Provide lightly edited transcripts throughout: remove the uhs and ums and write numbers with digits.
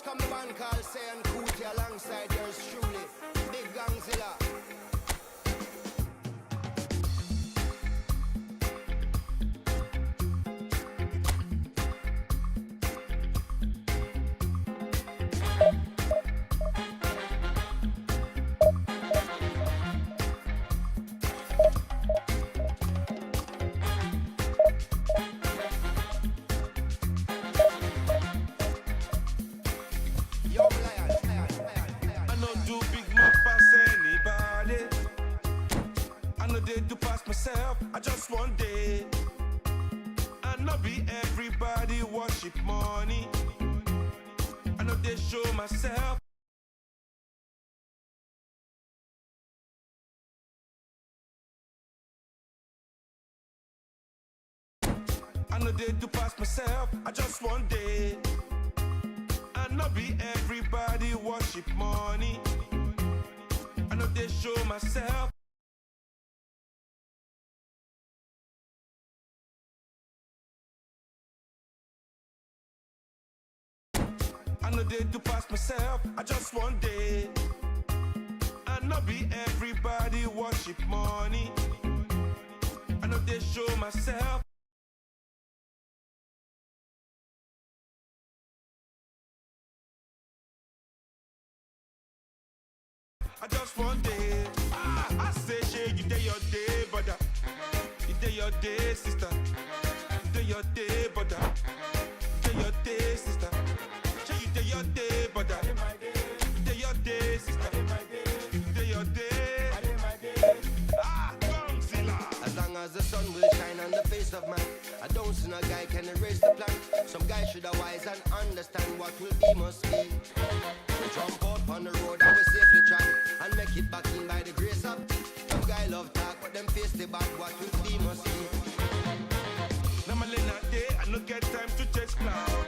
come the man called Sayan Kuti alongside yours truly, Big Gangzilla. I just one day, I know be everybody worship money. I know they show myself. I know they do pass myself. I just one day, I know be everybody worship money. I know they show myself. I know they do pass myself. I just one day, I know be everybody worship money. I know they show myself. I just one day, I say, yeah, you day your day, brother. You day your day, sister. You day your day, brother. You day your day, sister. You day your day, brother. You day your day, sister. You day your day. Gangzilla. As long as the sun will shine on the face of man, I don't see no guy can erase the plan. Some guy should have wise and understand what will be must be. Jump out on the road and we safely track and make it back in by the grace of. Some guy love talk, but them face the bad. What will be must be. Normally not day, I no get time to chase cloud.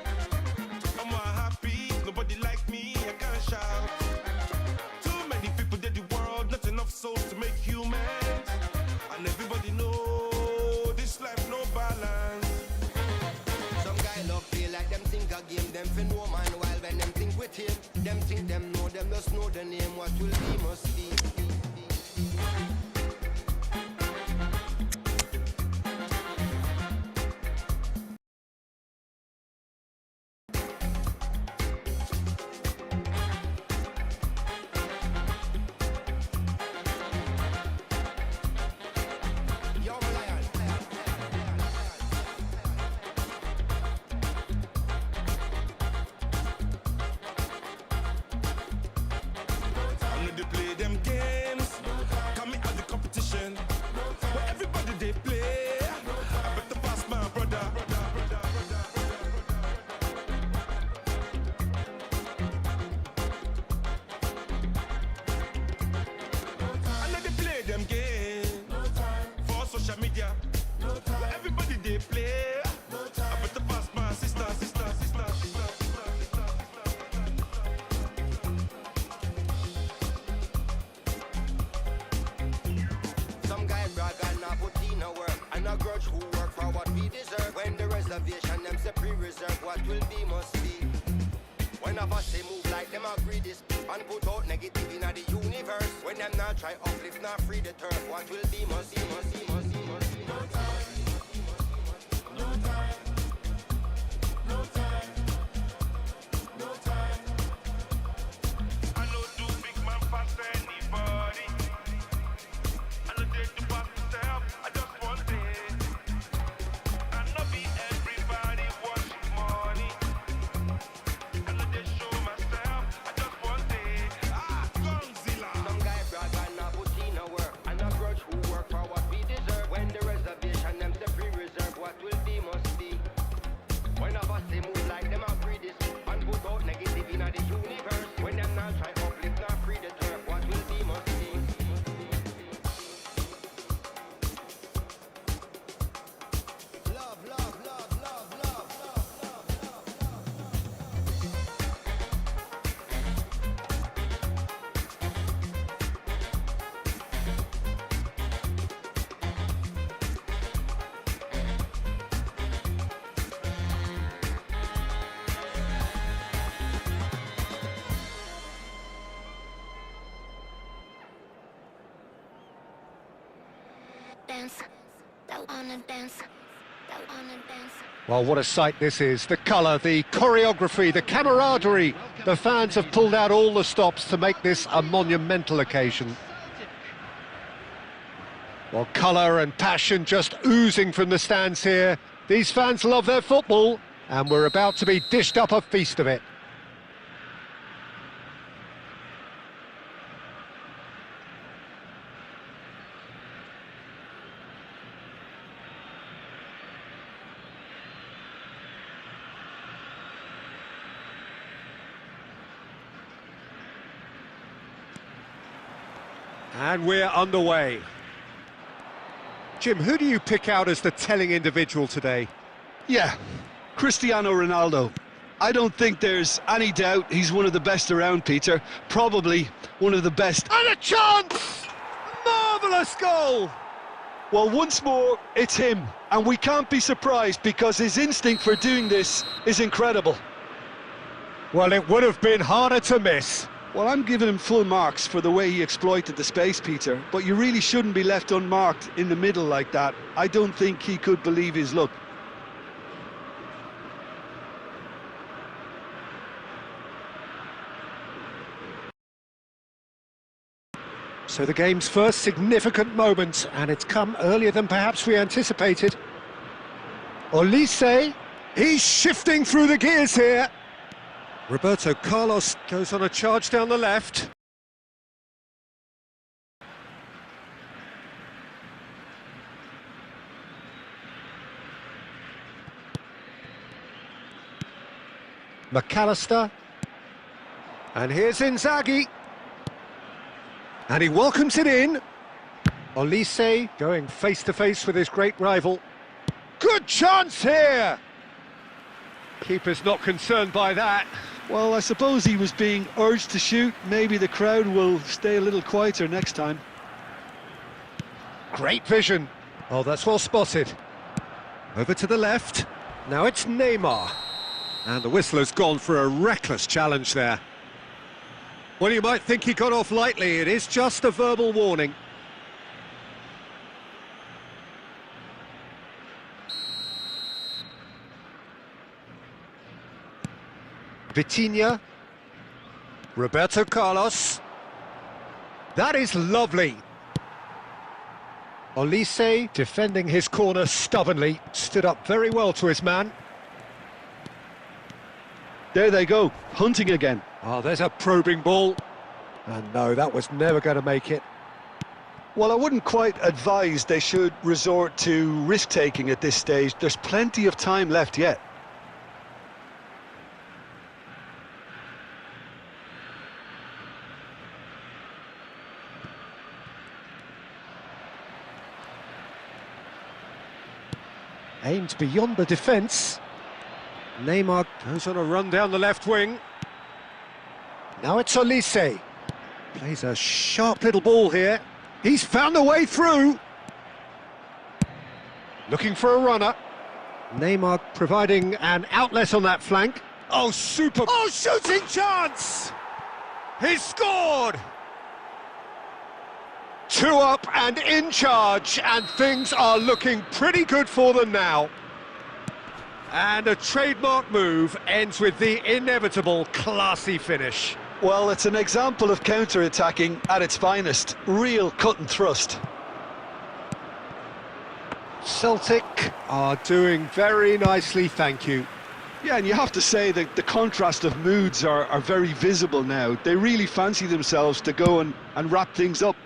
I'm not happy, nobody like me, I can't shout. Too many people did the world, not enough souls to make humans. And everybody know this life no balance. Some guy love feel like them think a game, them fin no man while when them think with him. Them think them know, them just know the name, what will be must be. What will be must be. When of us they move like them agree this and put out negative in the universe. When them not try uplift, not free the turf. What will be must be, must be, must be, must be. No time, no time, no time, no time. I know do big man pass anybody. I know they do pass myself. I just want it. I know be everybody watching money. I know they show myself. I just want it. Gangzilla. Some guy brag and not put in a work and a grudge who work for what we deserve. When the reservation dance. That wanna dance. That wanna dance. Well, what a sight this is. The colour, the choreography, the camaraderie. The fans have pulled out all the stops to make this a monumental occasion. Well, colour and passion just oozing from the stands here. These fans love their football, and we're about to be dished up a feast of it. And we're underway. Jim, who do you pick out as the telling individual today? Yeah, Cristiano Ronaldo. I don't think there's any doubt he's one of the best around, Peter. Probably one of the best. And a chance! Marvellous goal! Well, once more, it's him. And we can't be surprised because his instinct for doing this is incredible. Well, it would have been harder to miss. Well, I'm giving him full marks for the way he exploited the space, Peter. But you really shouldn't be left unmarked in the middle like that. I don't think he could believe his luck. So the game's first significant moment, and it's come earlier than perhaps we anticipated. Olise, he's shifting through the gears here. Roberto Carlos goes on a charge down the left. McAllister. And here's Inzaghi. And he welcomes it in. Olise going face-to-face with his great rival. Good chance here! Keeper's not concerned by that. Well, I suppose he was being urged to shoot. Maybe the crowd will stay a little quieter next time. Great vision. Oh, that's well spotted. Over to the left. Now it's Neymar. And the whistler's gone for a reckless challenge there. Well, you might think he got off lightly. It is just a verbal warning. Vitinha. Roberto Carlos. That is lovely. Olise, defending his corner stubbornly, stood up very well to his man. There they go, hunting again. Oh, there's a probing ball. And no, that was never going to make it. Well, I wouldn't quite advise they should resort to risk-taking at this stage. There's plenty of time left yet. Aimed beyond the defence. Neymar goes on a run down the left wing. Now it's Olise. Plays a sharp little ball here. He's found a way through. Looking for a runner. Neymar providing an outlet on that flank. Oh, super! Oh, shooting chance! He's scored! 2 up and in charge, and things are looking pretty good for them now. And a trademark move ends with the inevitable classy finish. Well, it's an example of counter-attacking at its finest. Real cut and thrust. Celtic are doing very nicely, thank you. Yeah, and you have to say that the contrast of moods are very visible now. They really fancy themselves to go and wrap things up.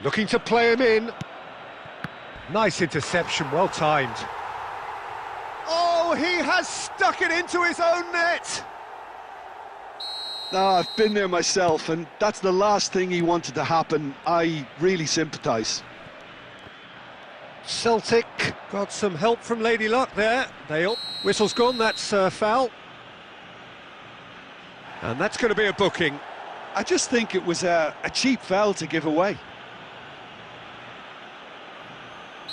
Looking to play him in. Nice interception, well timed. Oh, he has stuck it into his own net! I've been there myself, and that's the last thing he wanted to happen. I really sympathise. Celtic got some help from Lady Luck there. Whistle's gone, that's foul. And that's going to be a booking. I just think it was a cheap foul to give away.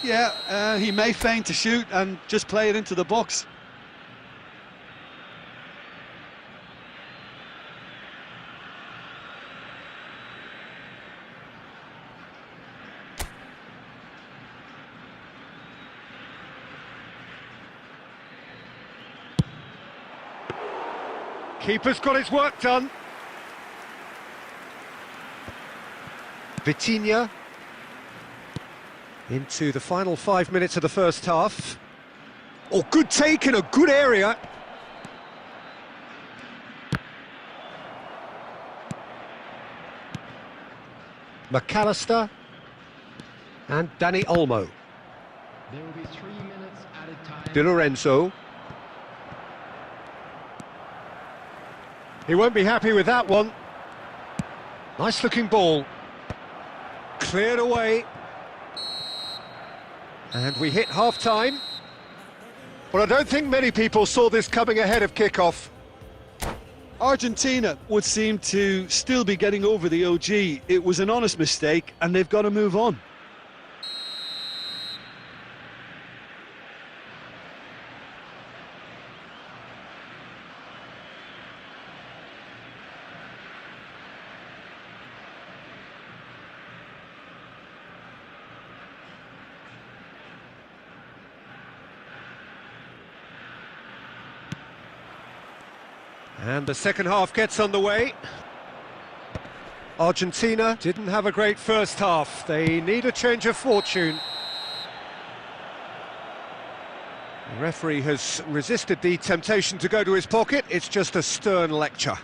Yeah, he may feign to shoot and just play it into the box. Keeper's got his work done. Vitinha. Into the final 5 minutes of the first half. Oh, good take in a good area. McAllister and Dani Olmo. There will be 3 minutes at a time. Di Lorenzo. He won't be happy with that one. Nice looking ball. Cleared away. And we hit half-time. But I don't think many people saw this coming ahead of kick-off. Argentina would seem to still be getting over the OG. It was an honest mistake, and they've got to move on. And the second half gets underway. Argentina didn't have a great first half. They need a change of fortune. The referee has resisted the temptation to go to his pocket. It's just a stern lecture.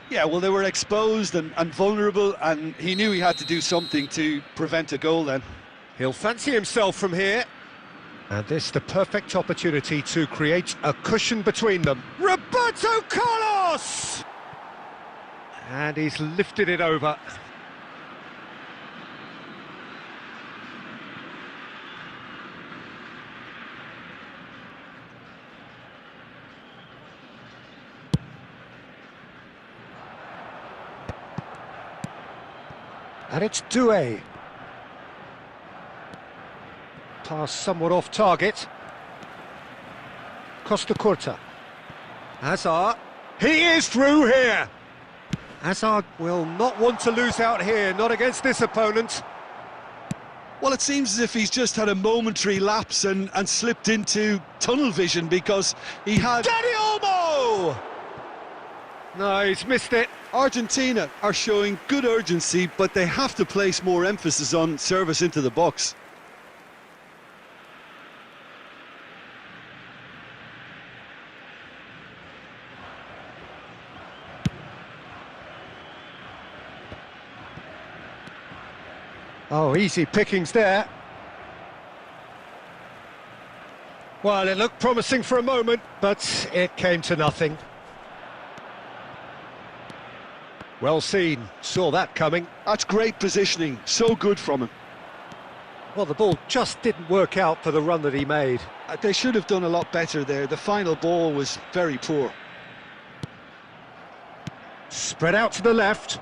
Yeah, well, they were exposed and vulnerable, and he knew he had to do something to prevent a goal then. He'll fancy himself from here. And this the perfect opportunity to create a cushion between them. Roberto Carlos! And he's lifted it over. And it's Doué. Pass somewhat off target. Costa Curta. Hazard. He is through here. Hazard will not want to lose out here, not against this opponent. Well, it seems as if he's just had a momentary lapse and slipped into tunnel vision because he had... Dani Olmo! No, he's missed it. Argentina are showing good urgency, but they have to place more emphasis on service into the box. Oh, easy pickings there. Well, it looked promising for a moment, but it came to nothing. Well seen, saw that coming. That's great positioning, so good from him. Well, the ball just didn't work out for the run that he made. They should have done a lot better there. The final ball was very poor. Spread out to the left.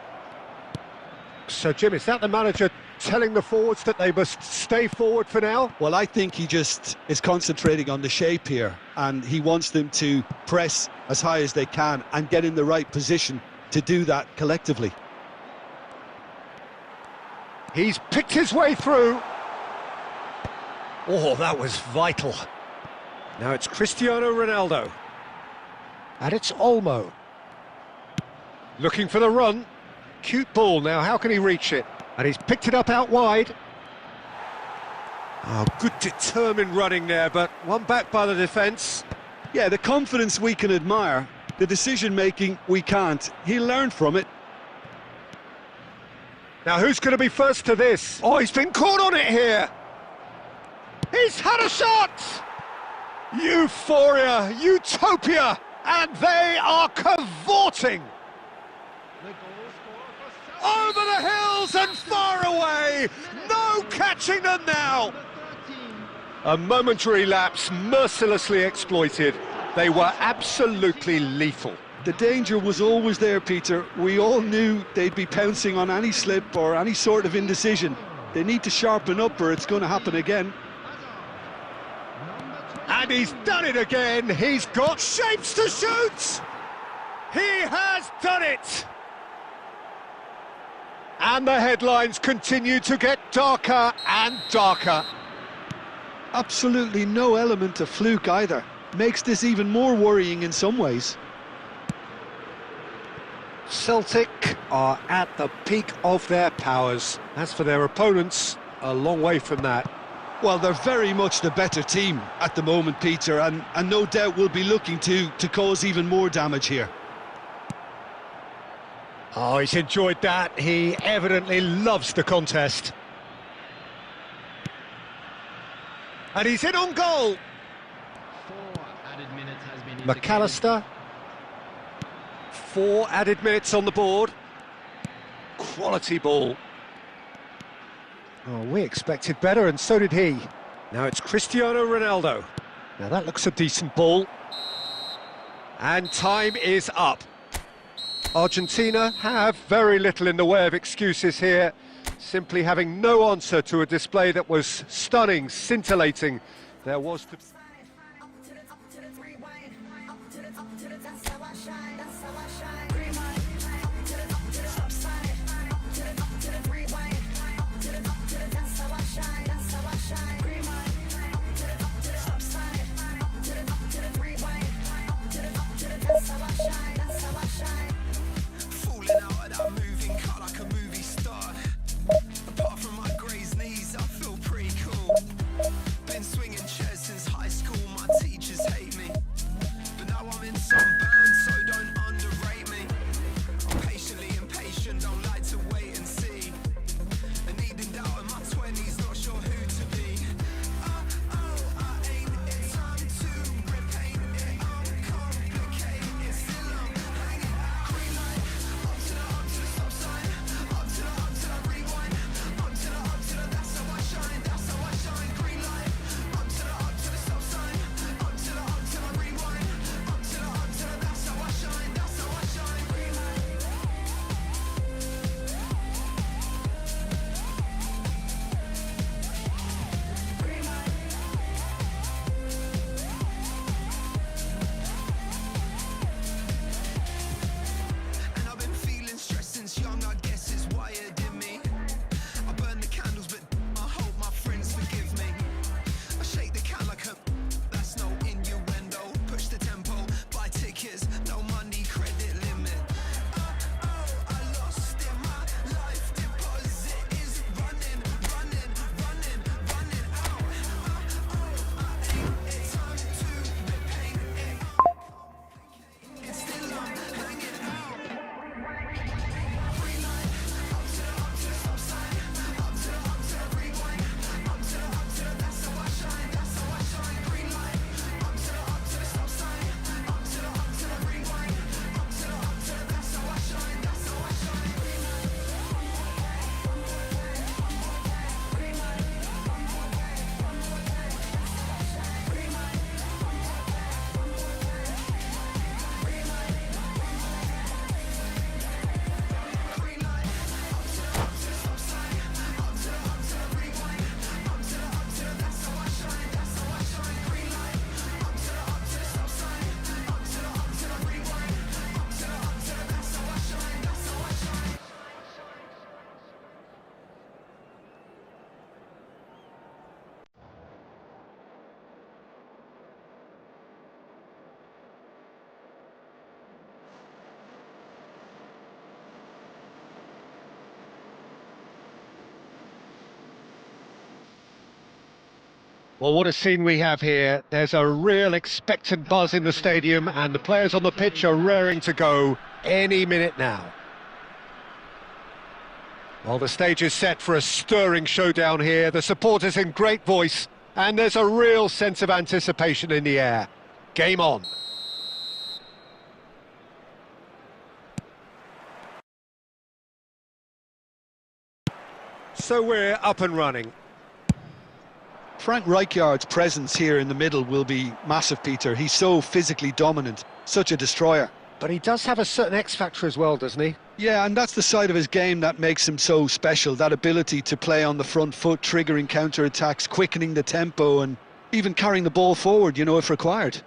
So, Jim, is that the manager telling the forwards that they must stay forward for now? Well, I think he just is concentrating on the shape here, and he wants them to press as high as they can and get in the right position to do that collectively. He's picked his way through. Oh, that was vital. Now it's Cristiano Ronaldo. And it's Olmo. Looking for the run. Cute ball now, how can he reach it? And he's picked it up out wide. Oh, good determined running there, but one back by the defence. Yeah, the confidence we can admire, the decision-making we can't. He'll learn from it. Now who's going to be first to this? Oh, he's been caught on it here. He's had a shot! Euphoria, utopia, and they are cavorting. Over the hills and far away, no catching them now. A momentary lapse mercilessly exploited. They were absolutely lethal. The danger was always there, Peter. We all knew they'd be pouncing on any slip or any sort of indecision. They need to sharpen up or it's going to happen again. And he's done it again. He's got shapes to shoot. He has done it. And the headlines continue to get darker and darker. Absolutely no element of fluke either. Makes this even more worrying in some ways. Celtic are at the peak of their powers. As for their opponents, a long way from that. Well, they're very much the better team at the moment, Peter, and no doubt will be looking to cause even more damage here. Oh, he's enjoyed that. He evidently loves the contest. And he's in on goal. 4 added minutes has been indicated. McAllister. 4 added minutes on the board. Quality ball. Oh, we expected better, and so did he. Now it's Cristiano Ronaldo. Now that looks a decent ball. And time is up. Argentina have very little in the way of excuses here, simply having no answer to a display that was stunning, scintillating. There was to... Well, what a scene we have here. There's a real expectant buzz in the stadium, and the players on the pitch are raring to go any minute now. Well, the stage is set for a stirring showdown here. The supporters in great voice, and there's a real sense of anticipation in the air. Game on. So we're up and running. Frank Rijkaard's presence here in the middle will be massive, Peter. He's so physically dominant, such a destroyer. But he does have a certain X-factor as well, doesn't he? Yeah, and that's the side of his game that makes him so special, that ability to play on the front foot, triggering counter-attacks, quickening the tempo, and even carrying the ball forward, you know, if required.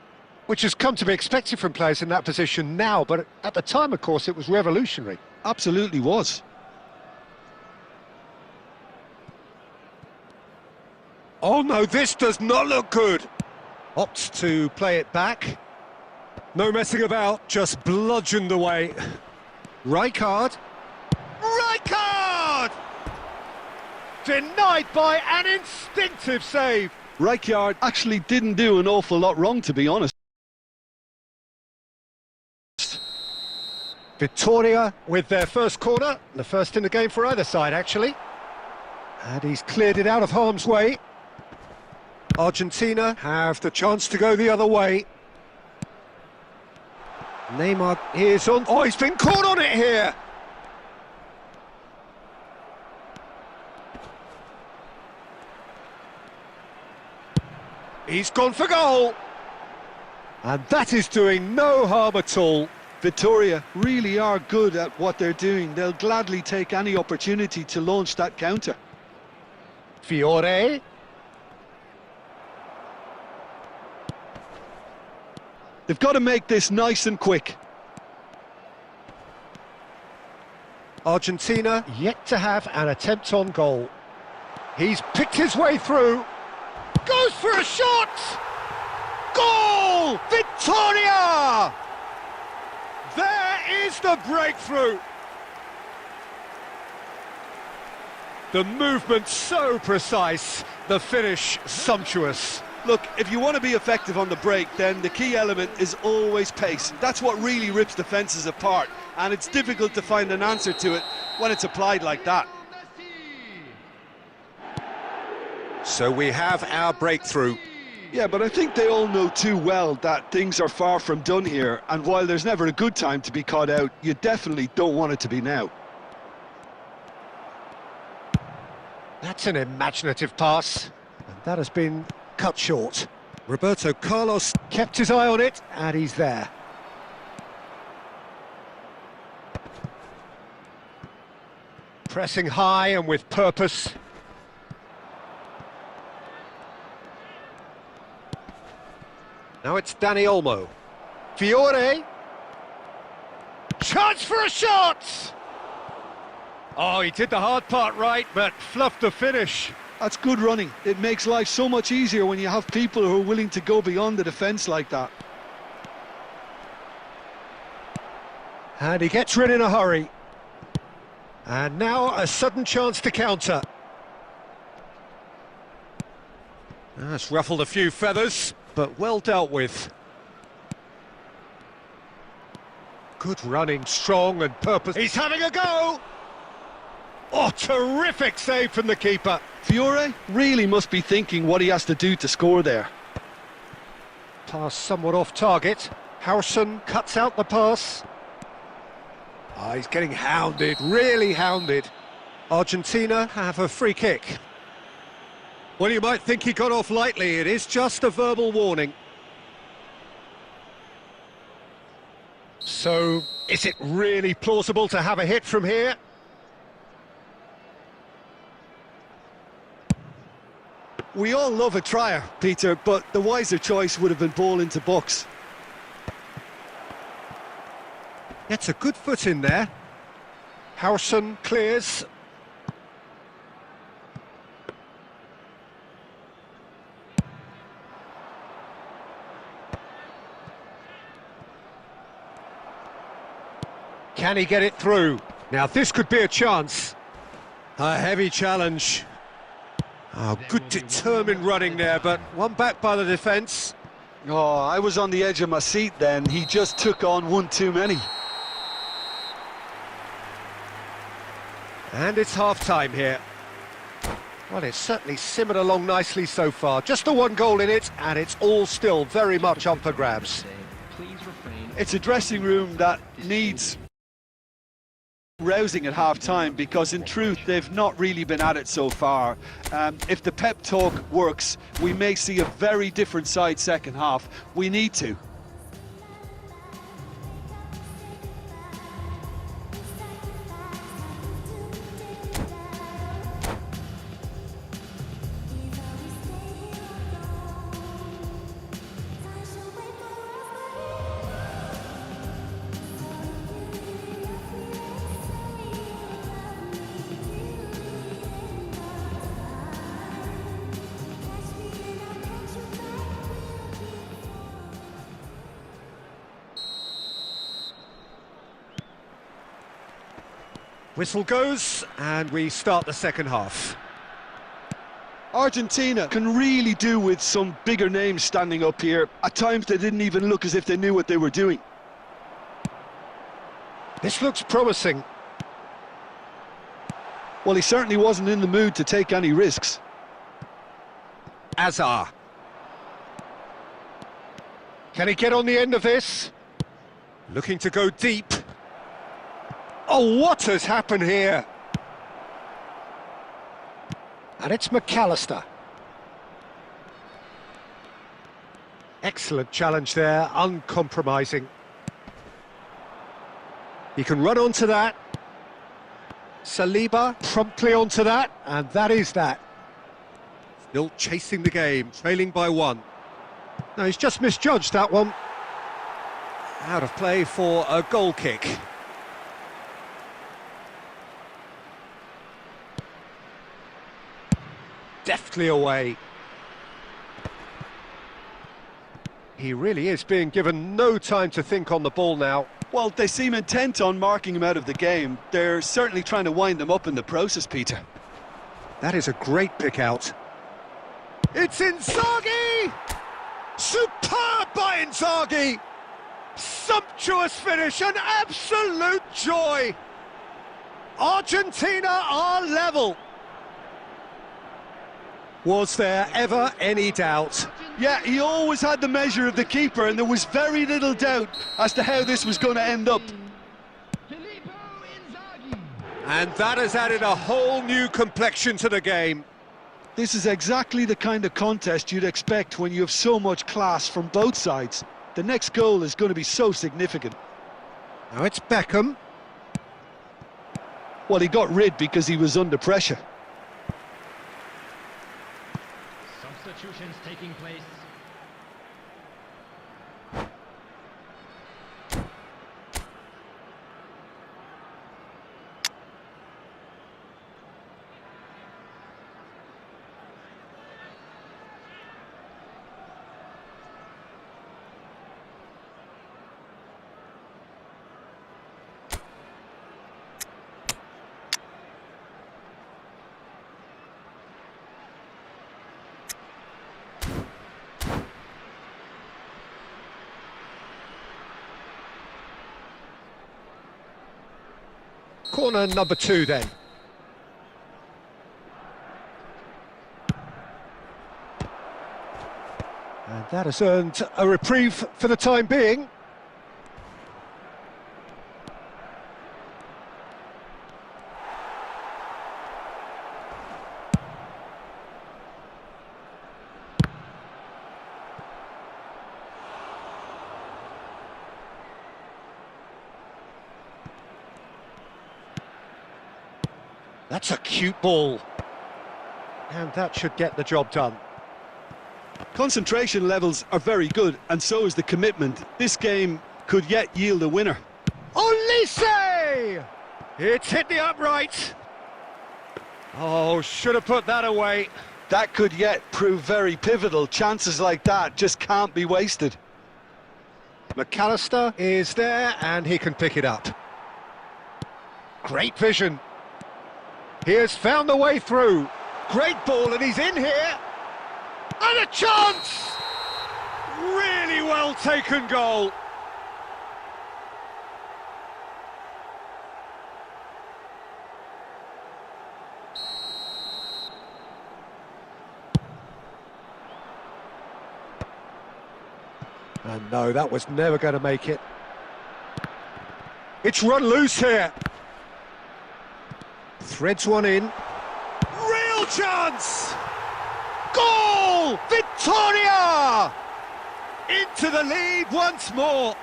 Which has come to be expected from players in that position now, but at the time, of course, it was revolutionary. Absolutely was. Oh no, this does not look good. Opts to play it back. No messing about, just bludgeoned away. Rijkaard. Rijkaard! Denied by an instinctive save. Rijkaard actually didn't do an awful lot wrong, to be honest. Vitoria with their first corner, the first in the game for either side, actually. And he's cleared it out of harm's way. Argentina have the chance to go the other way. Neymar is on. Oh, he's been caught on it here. He's gone for goal. And that is doing no harm at all. Vitoria really are good at what they're doing. They'll gladly take any opportunity to launch that counter. Fiore. They've got to make this nice and quick. Argentina yet to have an attempt on goal. He's picked his way through. Goes for a shot! Goal! Vitoria! There is the breakthrough. The movement so precise, the finish sumptuous. Look, if you want to be effective on the break, then the key element is always pace. That's what really rips defences apart, and it's difficult to find an answer to it when it's applied like that. So we have our breakthrough. Yeah, but I think they all know too well that things are far from done here, and while there's never a good time to be caught out, you definitely don't want it to be now. That's an imaginative pass, and that has been cut short. Roberto Carlos kept his eye on it, and he's there. Pressing high and with purpose. Now it's Dani Olmo. Fiore. Chance for a shot! Oh, he did the hard part right, but fluffed the finish. That's good running. It makes life so much easier when you have people who are willing to go beyond the defence like that. And he gets rid in a hurry. And now a sudden chance to counter. That's ruffled a few feathers, but well dealt with. Good running, strong and purpose. He's having a go! Oh, terrific save from the keeper. Fiore really must be thinking what he has to do to score there. Pass somewhat off target. Howson cuts out the pass. Oh, he's getting hounded, really hounded. Argentina have a free kick. Well, you might think he got off lightly. It is just a verbal warning. So, is it really plausible to have a hit from here? We all love a trier, Peter, but the wiser choice would have been ball into box. Gets a good foot in there. Howson clears. Can he get it through? Now this could be a chance. A heavy challenge. Oh, good determined running there, but one back by the defence. Oh, I was on the edge of my seat then. He just took on one too many. And it's half-time here. Well, it's certainly simmered along nicely so far. Just the one goal in it, and it's all still very much up for grabs. Please refrain. It's a dressing room that needs rousing at half-time, because in truth they've not really been at it so far. If the pep talk works, we may see a very different side second half. We need to. Whistle goes, and we start the second half. Argentina can really do with some bigger names standing up here. At times they didn't even look as if they knew what they were doing. This looks promising. Well, he certainly wasn't in the mood to take any risks. Azar. Can he get on the end of this? Looking to go deep. Oh, what has happened here? And it's McAllister. Excellent challenge there, uncompromising. He can run onto that. Saliba promptly onto that, and that is that. Still chasing the game, trailing by 1. No, he's just misjudged that one. Out of play for a goal kick. Deftly away. He really is being given no time to think on the ball now. Well, they seem intent on marking him out of the game. They're certainly trying to wind them up in the process, Peter. That is a great pick out. It's Inzaghi! Superb by Inzaghi! Sumptuous finish, an absolute joy! Argentina are level. Was there ever any doubt? Yeah, he always had the measure of the keeper, and there was very little doubt as to how this was going to end up. Filippo Inzaghi. And that has added a whole new complexion to the game. This is exactly the kind of contest you'd expect when you have so much class from both sides. The next goal is going to be so significant. Now it's Beckham. Well, he got rid because he was under pressure. Substitutions taking place. Corner number 2 then. And that has earned a reprieve for the time being. That's a cute ball. And that should get the job done. Concentration levels are very good, and so is the commitment. This game could yet yield a winner. Olise! It's hit the upright. Oh, should have put that away. That could yet prove very pivotal. Chances like that just can't be wasted. McAllister is there, and he can pick it up. Great vision. He has found the way through. Great ball, and he's in here. And a chance! Really well taken goal. And no, that was never going to make it. It's run loose here. Threads one in. Real chance! Goal! Victoria! Into the lead once more.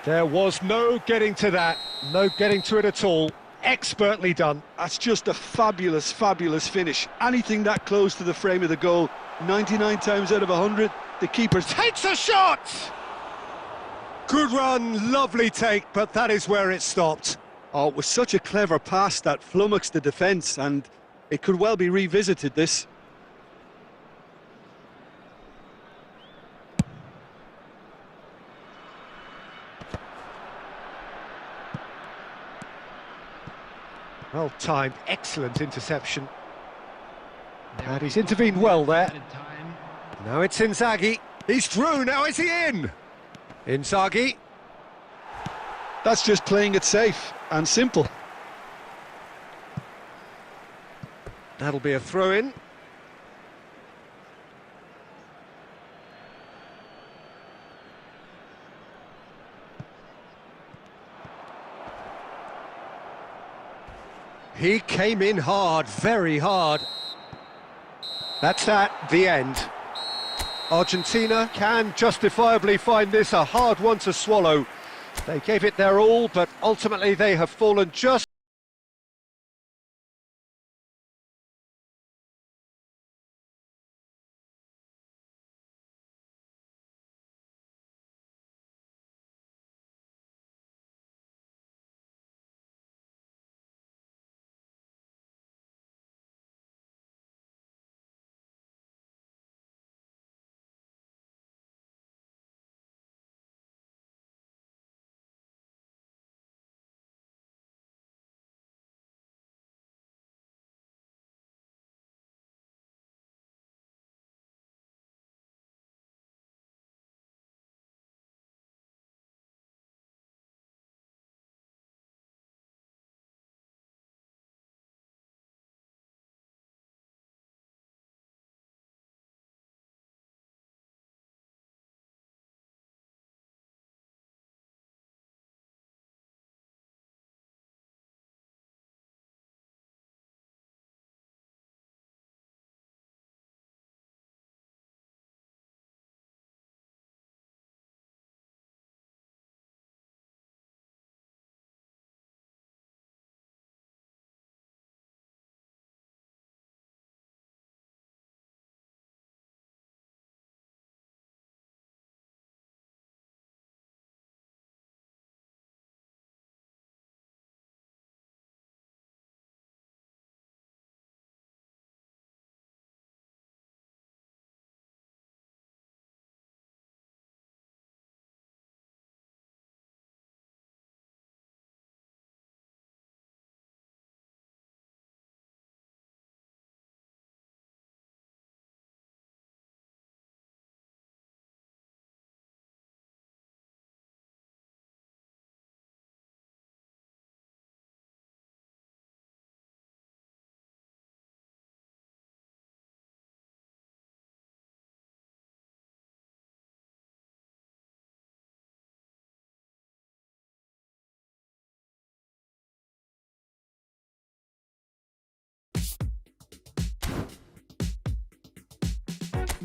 There was no getting to that. No getting to it at all. Expertly done. That's just a fabulous, fabulous finish. Anything that close to the frame of the goal, 99 times out of 100, the keeper Takes a shot! Good run, lovely take, but that is where it stopped. Oh, it was such a clever pass that flummoxed the defence, and it could well be revisited, this. Well timed, excellent interception. There And will he's be intervened 5 well there. added time. Now it's Inzaghi. He's through, now is he in? Inzaghi. That's just playing it safe and simple. That'll be a throw-in. He came in hard, very hard. That's the end. Argentina can justifiably find this a hard one to swallow. They gave it their all, but ultimately they have fallen just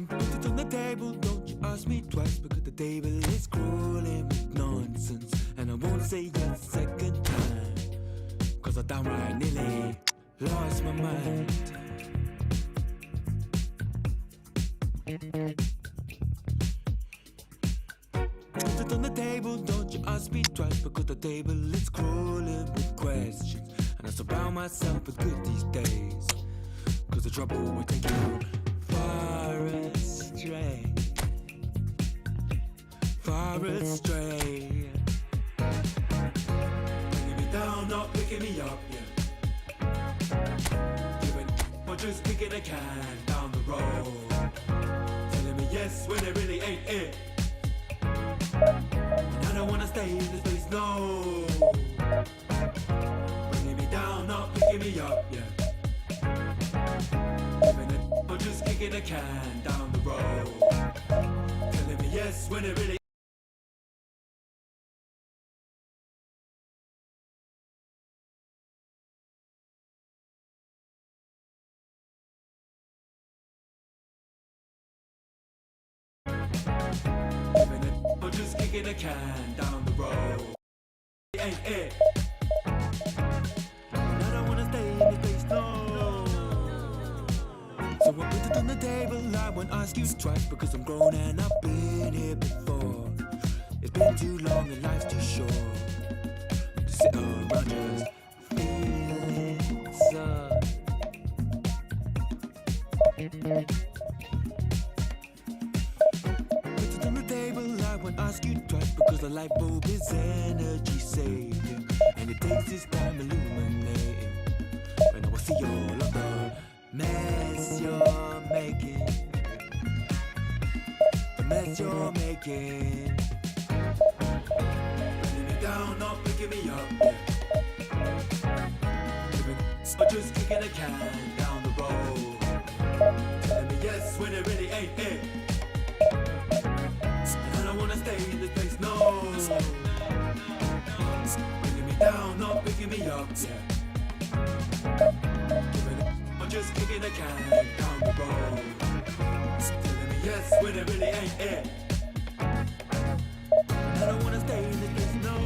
Put it on the table, don't you ask me twice, because the table is crawling with nonsense. And I won't say yes second time, cause I downright nearly lost my mind. Put it on the table, don't you ask me twice, because the table is crawling with questions. And I surround myself with good these days, cause the trouble will take you far astray, far astray. Bringing me down, not picking me up, yeah. Giving or just kicking a can down the road, telling me yes when it really ain't it. And I don't wanna stay in this place, no. Bringing me down, not picking me up, yeah. Or just kicking a can down the road, telling me yes when it really. Or just kicking a can down the road, ain't it. And I don't wanna stay in this place, no. So I put it on the table, I won't ask you twice, because I'm grown and I've been here before. It's been too long and life's too short to sit around just feeling sad. Put it on the table, I won't ask you twice, because the light bulb is energy saving, and it takes its time illuminating. for all of the mess you're making. The mess you're making. Bringing me down, not picking me up. Or just kicking a can down the road. Telling me yes when it really ain't it. And I don't wanna stay in this place, no. Bringing me down, not picking me up, yeah. Or just kicking a can down the road. Telling me yes when it really ain't it. And I don't wanna stay in this place, no.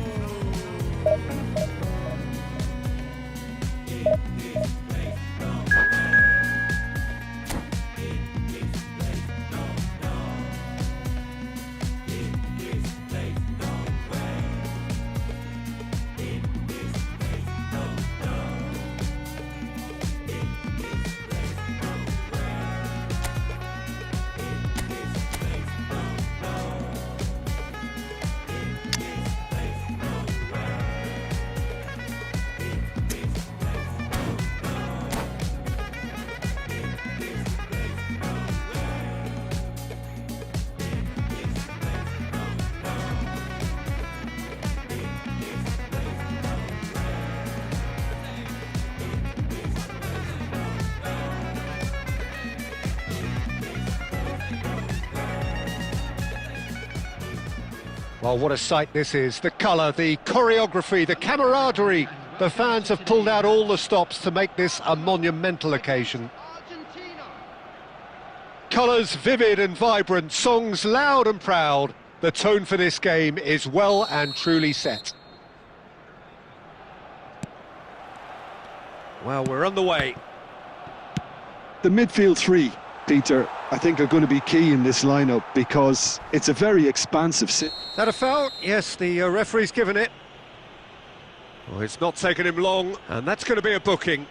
Well, what a sight this is. The colour, the choreography, the camaraderie. The fans have pulled out all the stops to make this a monumental occasion. Colours vivid and vibrant, songs loud and proud. The tone for this game is well and truly set. Well, we're on the way. The midfield three, Peter, I think are going to be key in this lineup because it's a very expansive sit. Is that a foul? Yes, the referee's given it. Well, it's not taken him long, and that's going to be a booking.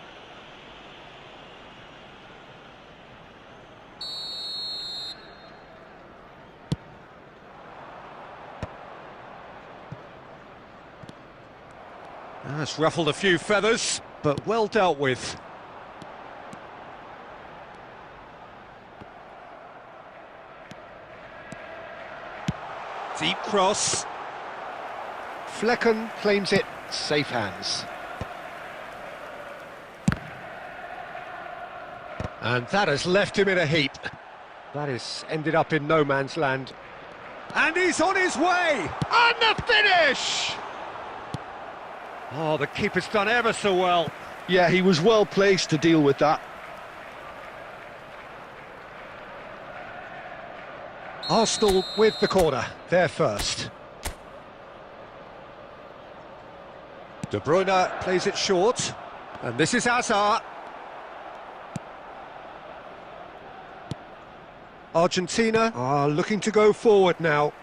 That's ruffled a few feathers, but well dealt with. Deep cross. Flecken claims it. Safe hands. And that has left him in a heap. That has ended up in no man's land. And he's on his way! And the finish! Oh, the keeper's done ever so well. Yeah, he was well placed to deal with that. Arsenal with the corner, they're first. De Bruyne plays it short, and this is Hazard. Argentina are looking to go forward now.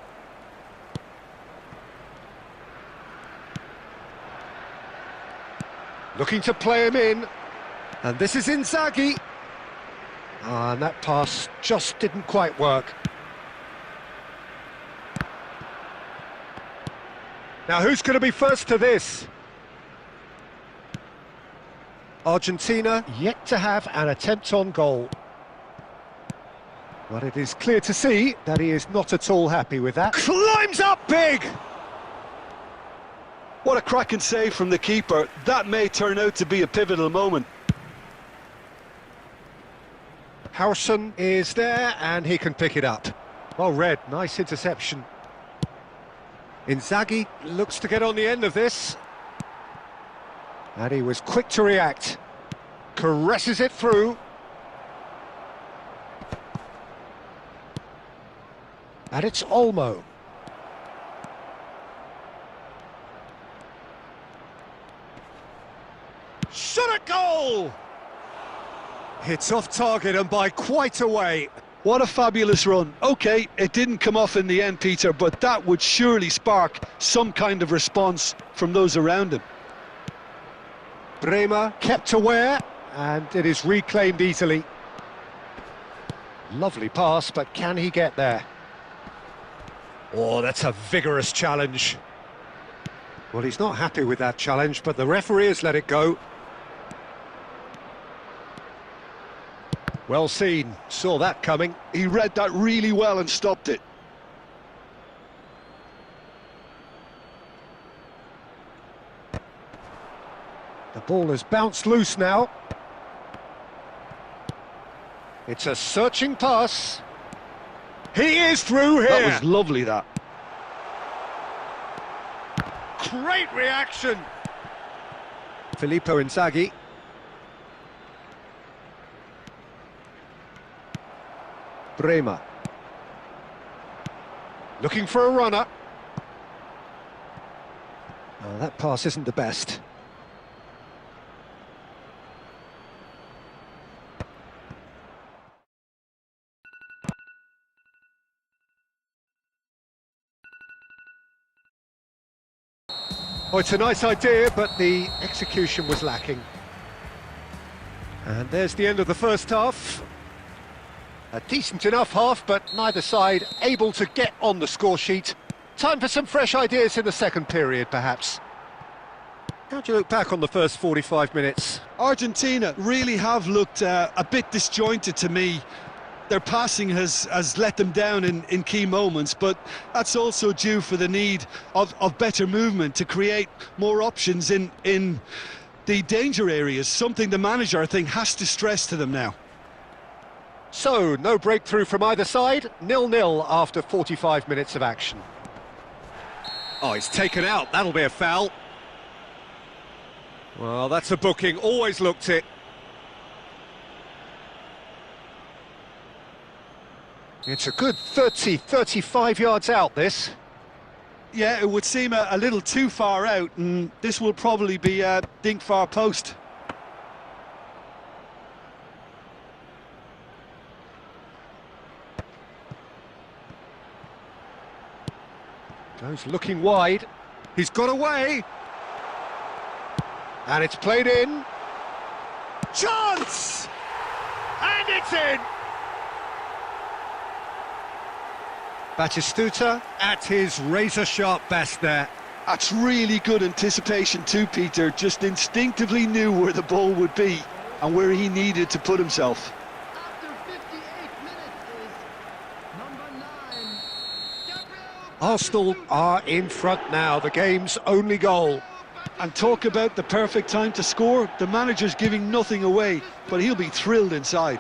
Looking to play him in, and this is Inzaghi. And that pass just didn't quite work. Now who's going to be first to this? Argentina yet to have an attempt on goal. But it is clear to see that he is not at all happy with that. Climbs up big! What a cracking save from the keeper. That may turn out to be a pivotal moment. Harrison is there and he can pick it up. Well read, nice interception. Inzaghi looks to get on the end of this. And he was quick to react. Caresses it through. And it's Olmo. Shot at goal! It's off target and by quite a way. What a fabulous run. OK, it didn't come off in the end, Peter, but that would surely spark some kind of response from those around him. Bremer kept aware, and it is reclaimed easily. Lovely pass, but can he get there? Oh, that's a vigorous challenge. Well, he's not happy with that challenge, but the referee has let it go. Well seen, saw that coming. He read that really well and stopped it. The ball has bounced loose now. It's a searching pass. He is through here. That was lovely, that. Great reaction. Filippo Inzaghi. Bremer. Looking for a runner. Oh, that pass isn't the best. Oh, it's a nice idea, but the execution was lacking. And there's the end of the first half. A decent enough half, but neither side able to get on the score sheet. Time for some fresh ideas in the second period, perhaps. How do you look back on the first 45 minutes? Argentina really have looked a bit disjointed to me. Their passing has let them down in key moments, but that's also due for the need of better movement to create more options in the danger areas, something the manager, I think, has to stress to them now. So, no breakthrough from either side, 0-0 after 45 minutes of action. Oh, he's taken out, that'll be a foul. Well, that's a booking, always looked it. It's a good 35 yards out, this. Yeah, it would seem a little too far out, and this will probably be a dink far post. Goes looking wide. He's got away. And it's played in. Chance! And it's in! Batistuta at his razor-sharp best there. That's really good anticipation too, Peter. Just instinctively knew where the ball would be and where he needed to put himself. After 58 minutes is number 9, Gabriel. Arsenal are in front now, the game's only goal. And talk about the perfect time to score. The manager's giving nothing away, but he'll be thrilled inside.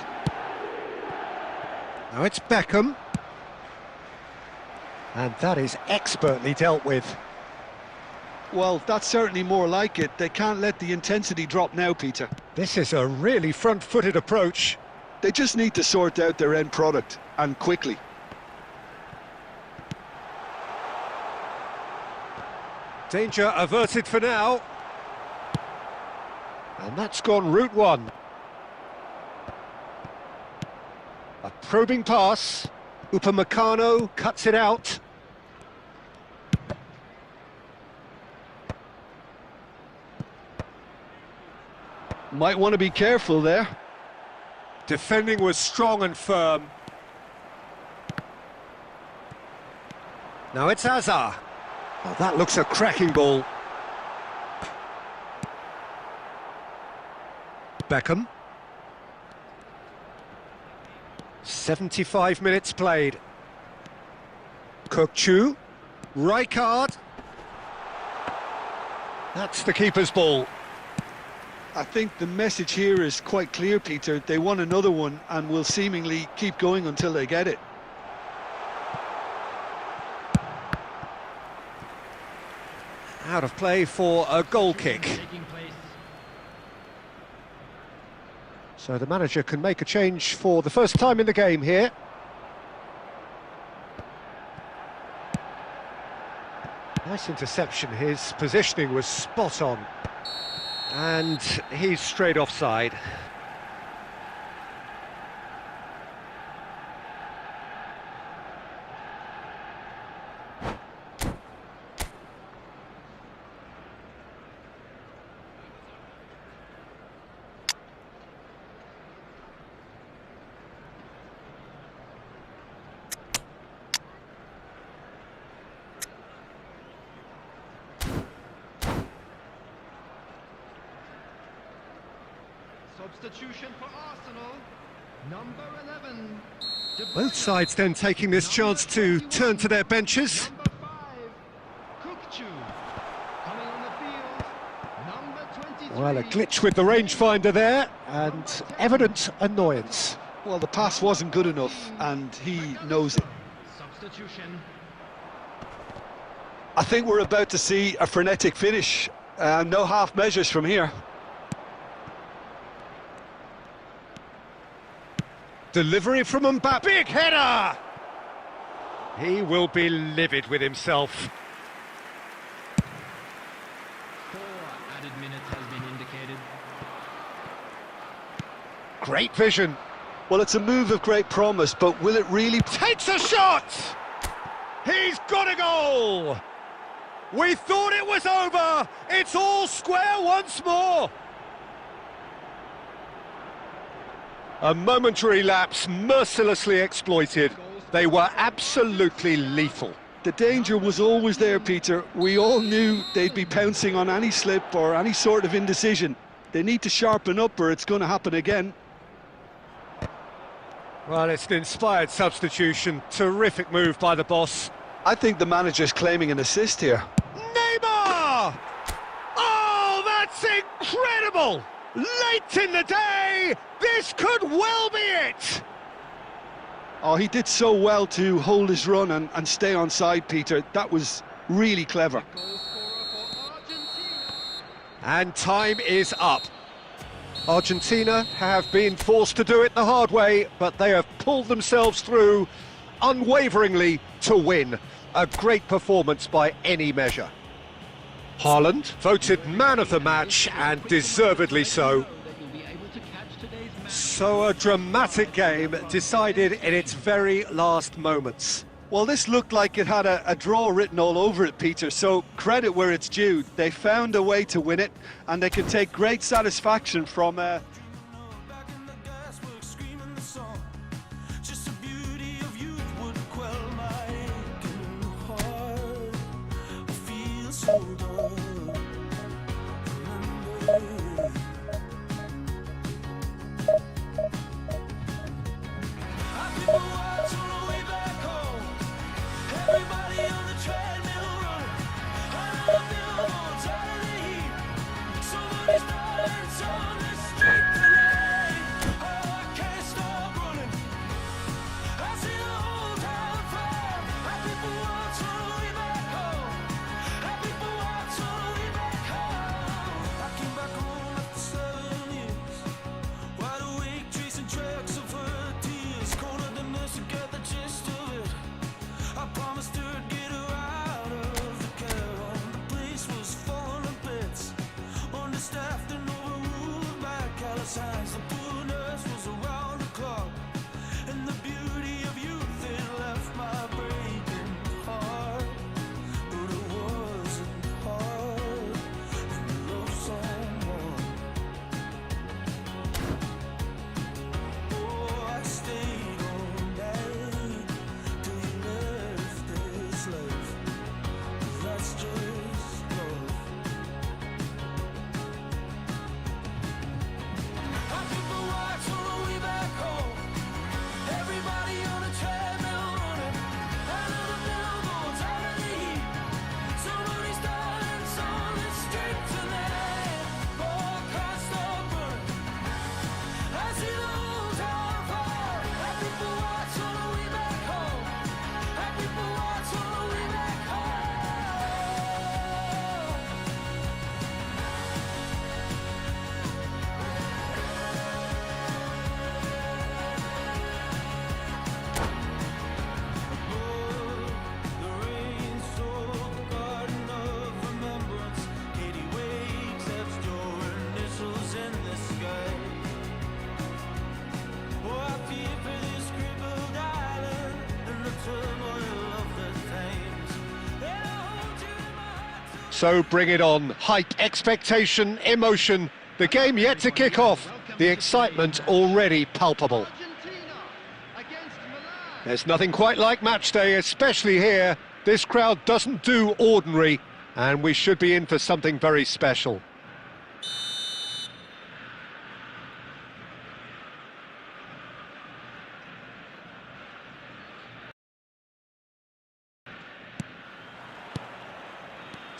Now it's Beckham. And that is expertly dealt with. Well, that's certainly more like it. They can't let the intensity drop now, Peter. This is a really front-footed approach. They just need to sort out their end product, and quickly. Danger averted for now. And that's gone route one. A probing pass. Upamecano cuts it out. Might want to be careful there. Defending was strong and firm. Now it's Hazard. Oh, that looks a cracking ball. Beckham. 75 minutes played. Kökçü. Rijkaard. That's the keeper's ball. I think the message here is quite clear, Peter. They want another one and will seemingly keep going until they get it. Out of play for a goal kick. Taking place. So the manager can make a change for the first time in the game here. Nice interception, his positioning was spot on. And he's straight offside. Substitution for Arsenal. Number 11. De Both Bruyne. sides then taking this chance to turn to their benches. Number 5. Kukçu. Coming on the field. Number 23. Well, a glitch with the rangefinder there, and evident annoyance. Well, the pass wasn't good enough, and he knows it. Substitution. I think we're about to see a frenetic finish. No half measures from here. Delivery from Mbappe. Big header! He will be livid with himself. 4 added minutes has been indicated. Great vision. Well, it's a move of great promise, but will it really... Takes a shot! He's got a goal! We thought it was over! It's all square once more! A momentary lapse mercilessly exploited. They were absolutely lethal. The danger was always there, Peter. We all knew they'd be pouncing on any slip or any sort of indecision. They need to sharpen up or it's going to happen again. Well, it's an inspired substitution. Terrific move by the boss. I think the manager's claiming an assist here. Neymar! Oh, that's incredible! Late in the day, this could well be it! Oh, he did so well to hold his run and stay on side, Peter. That was really clever. Goal scorer for Argentina. And time is up. Argentina have been forced to do it the hard way, but they have pulled themselves through unwaveringly to win. A great performance by any measure. Haaland voted man of the match, and deservedly so. So a dramatic game decided in its very last moments. Well, this looked like it had a draw written all over it, Peter, so credit where it's due. They found a way to win it, and they can take great satisfaction from... Back in the gasworks, screaming the song. Just the beauty of youth would quell my aching heart. I feel so dumb. Remember, our people watch on the way back home. Everybody on the treadmill running. Under the billboards, out of the heat. Somebody's dying on the street tonight. Oh, I can't stop running. I see the whole town fire. Our people watch on the way back home. Our people watch on the way back home. I came back home after 7 years. Wide awake, tracing tracks of her tears. Cornered the nurse to get the gist of it. I promised her I'd get her out of the care home. The place was falling to bits. Understaffed and overruled by callous hands. The poor nurse was around the clock. And the beauty of youth, it left my breaking heart. But it wasn't hard when you love someone. Oh, I stayed all night till you left this life. That's just love. Our people watch on the way back home. Everybody on the treadmill running. Under the billboards, out of the heat. Somebody's dying on the street tonight. Oh, I can't stop running. I see the whole town fire. Our people watch on the way back home. Our people watch on the way back home. The rain soaked the garden of remembrance. Katie waves, that's your initials in the sky. Oh, I fear for this crippled island and the turmoil of the Thames. And I hold you in my heart. So bring it on. Hype, expectation, emotion. The game yet to kick off. The excitement already palpable. Argentina against Milan. There's nothing quite like match day, especially here. This crowd doesn't do ordinary, and we should be in for something very special.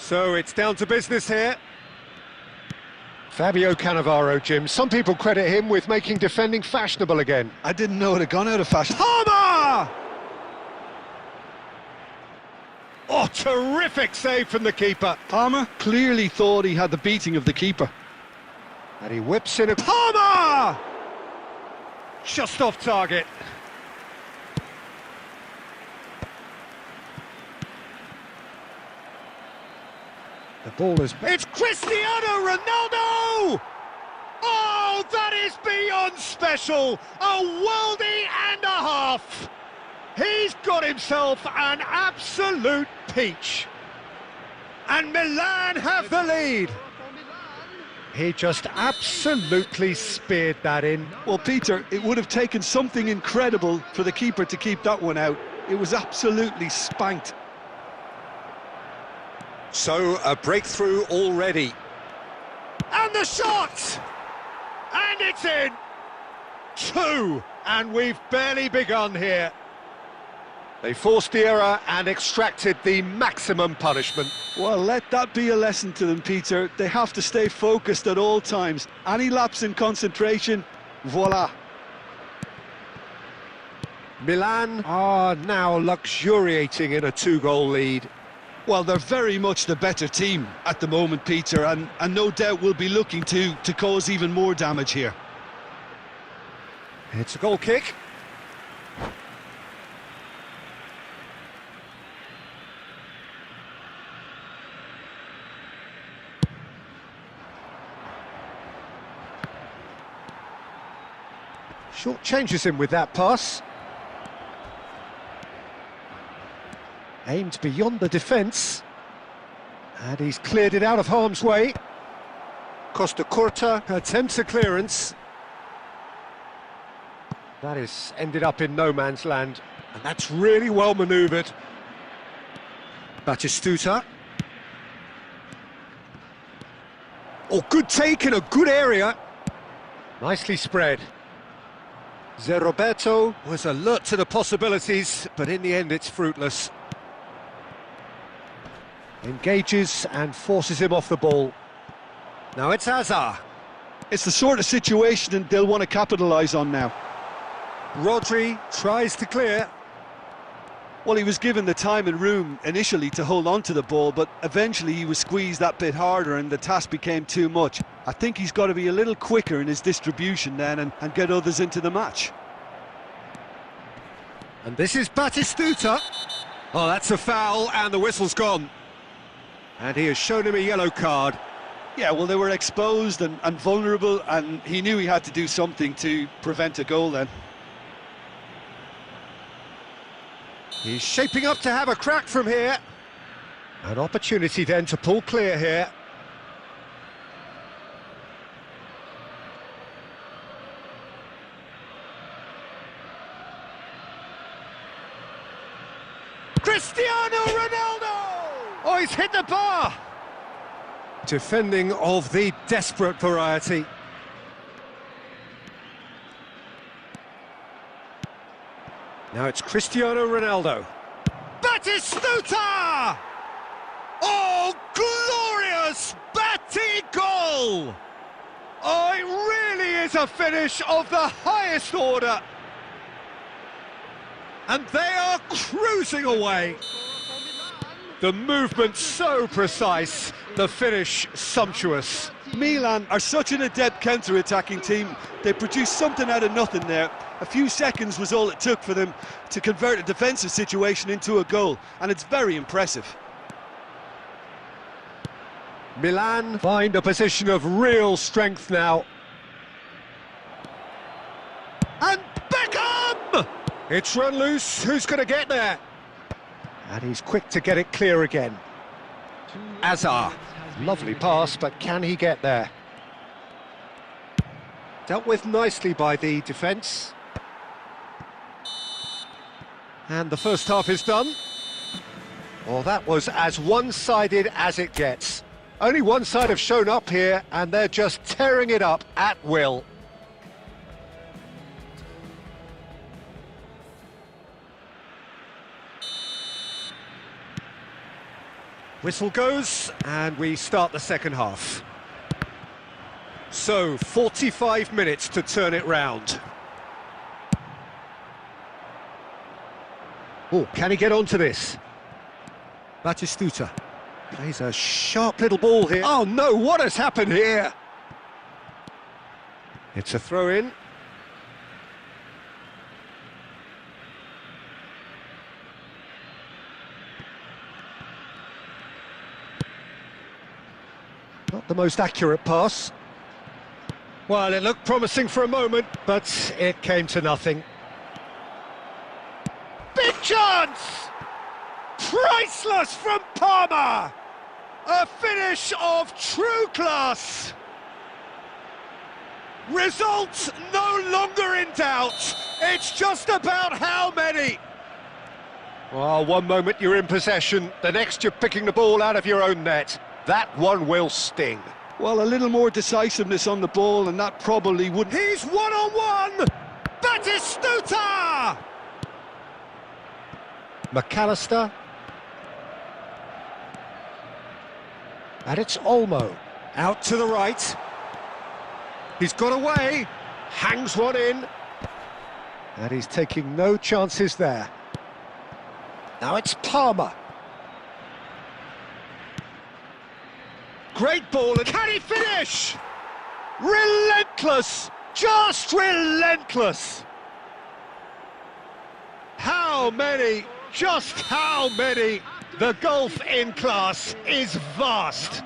So it's down to business here. Fabio Cannavaro, Jim. Some people credit him with making defending fashionable again. I didn't know it had gone out of fashion. Palmer! Oh, terrific save from the keeper. Palmer clearly thought he had the beating of the keeper. And he whips in a... Palmer! Just off target. The ball is... It's Cristiano Ronaldo! Oh, that is beyond special! A worldie and a half! He's got himself an absolute peach. And Milan have the lead. He just absolutely speared that in. Well, Peter, it would have taken something incredible for the keeper to keep that one out. It was absolutely spanked. So, a breakthrough already. And the shot! And it's in! 2! And we've barely begun here. They forced the error and extracted the maximum punishment. Well, let that be a lesson to them, Peter. They have to stay focused at all times. Any lapse in concentration, voila. Milan are now luxuriating in a 2-goal lead. Well, they're very much the better team at the moment, Peter, and no doubt will be looking to cause even more damage here. It's a goal kick. Short changes him with that pass. Aimed beyond the defence. And he's cleared it out of harm's way. Costa Curta attempts a clearance. That is ended up in no man's land. And that's really well manoeuvred. Batistuta. Oh, good take in a good area. Nicely spread. Zé Roberto was alert to the possibilities, but in the end it's fruitless. Engages and forces him off the ball. Now it's Hazard. It's the sort of situation they'll want to capitalise on now. Rodri tries to clear. Well, he was given the time and room initially to hold on to the ball, but eventually he was squeezed that bit harder and the task became too much. I think he's got to be a little quicker in his distribution then and get others into the match. And this is Batistuta. Oh, that's a foul and the whistle's gone. And he has shown him a yellow card. Yeah, well, they were exposed and vulnerable, and he knew he had to do something to prevent a goal then. He's shaping up to have a crack from here. An opportunity then to pull clear here. Cristiano Ronaldo! Oh, he's hit the bar! Defending of the desperate variety. Now it's Cristiano Ronaldo. Batistuta! Oh, glorious Batty goal! Oh, it really is a finish of the highest order. And they are cruising away. The movement so precise, the finish sumptuous. Milan are such an adept counter-attacking team. They produced something out of nothing there. A few seconds was all it took for them to convert a defensive situation into a goal, and it's very impressive. Milan find a position of real strength now. And Beckham! It's run loose, who's going to get there? And he's quick to get it clear again. Hazard, lovely pass, but can he get there? Dealt with nicely by the defence. And the first half is done. Well, that was as one-sided as it gets. Only one side have shown up here, and they're just tearing it up at will. Whistle goes, and we start the second half. So, 45 minutes to turn it round. Oh, can he get onto this? Batistuta plays a sharp little ball here. Oh no, what has happened here? It's a throw-in. Not the most accurate pass. Well, it looked promising for a moment, but it came to nothing. Big chance! Priceless from Palmer! A finish of true class! Results no longer in doubt. It's just about how many. Well, one moment you're in possession, the next you're picking the ball out of your own net. That one will sting. Well, a little more decisiveness on the ball, and that probably wouldn't... He's one-on-one! Batistuta! McAllister. And it's Olmo. Out to the right. He's got away. Hangs one in. And he's taking no chances there. Now it's Palmer. Great ball, and can he finish? Relentless! Just relentless! How many? Just how many? The gulf in class is vast.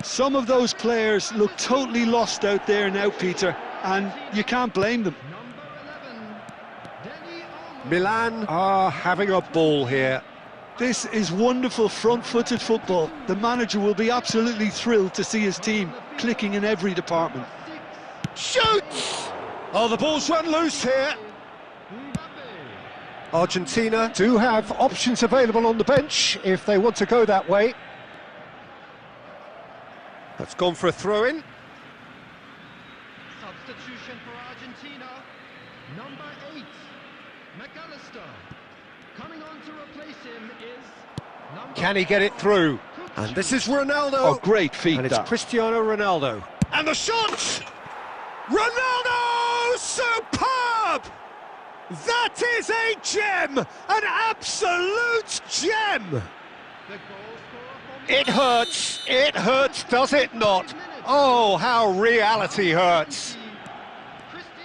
Some of those players look totally lost out there now, Peter, and you can't blame them. Milan are having a ball here. This is wonderful front-footed football. The manager will be absolutely thrilled to see his team clicking in every department. Shoots! Oh, the ball's run loose here. Argentina do have options available on the bench if they want to go that way. That's gone for a throw-in. Substitution for Argentina. Number 8, McAllister. Coming on to replace him is number... Can he get it through? And this is Ronaldo. Oh, great feat, And it's that. Cristiano Ronaldo. And the shot! Ronaldo! Superb! That is a gem! An absolute gem! It hurts, does it not? Oh, how reality hurts.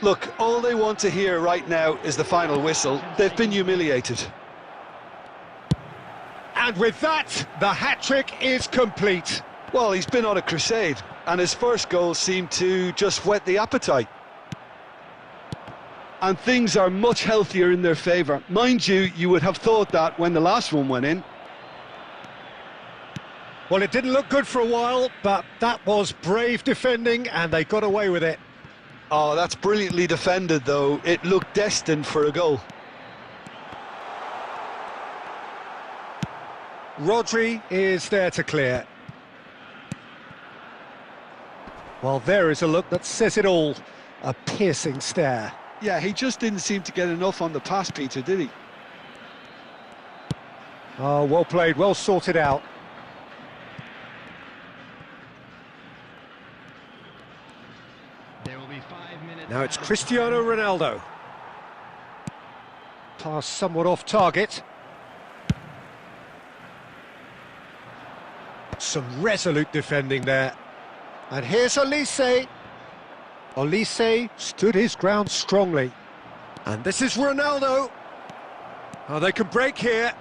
Look, all they want to hear right now is the final whistle. They've been humiliated. And with that, the hat-trick is complete. Well, he's been on a crusade, and his first goal seemed to just whet the appetite. And things are much healthier in their favour. Mind you, you would have thought that when the last one went in. Well, it didn't look good for a while, but that was brave defending, and they got away with it. Oh, that's brilliantly defended, though. It looked destined for a goal. Rodri is there to clear. Well, there is a look that says it all. A piercing stare. Yeah, he just didn't seem to get enough on the pass, Peter, did he? Oh, well played, well sorted out. There will be 5 minutes. Now it's Cristiano Ronaldo. Pass somewhat off target. Some resolute defending there. And here's Olise. Olise stood his ground strongly. And this is Ronaldo. Oh, they can break here.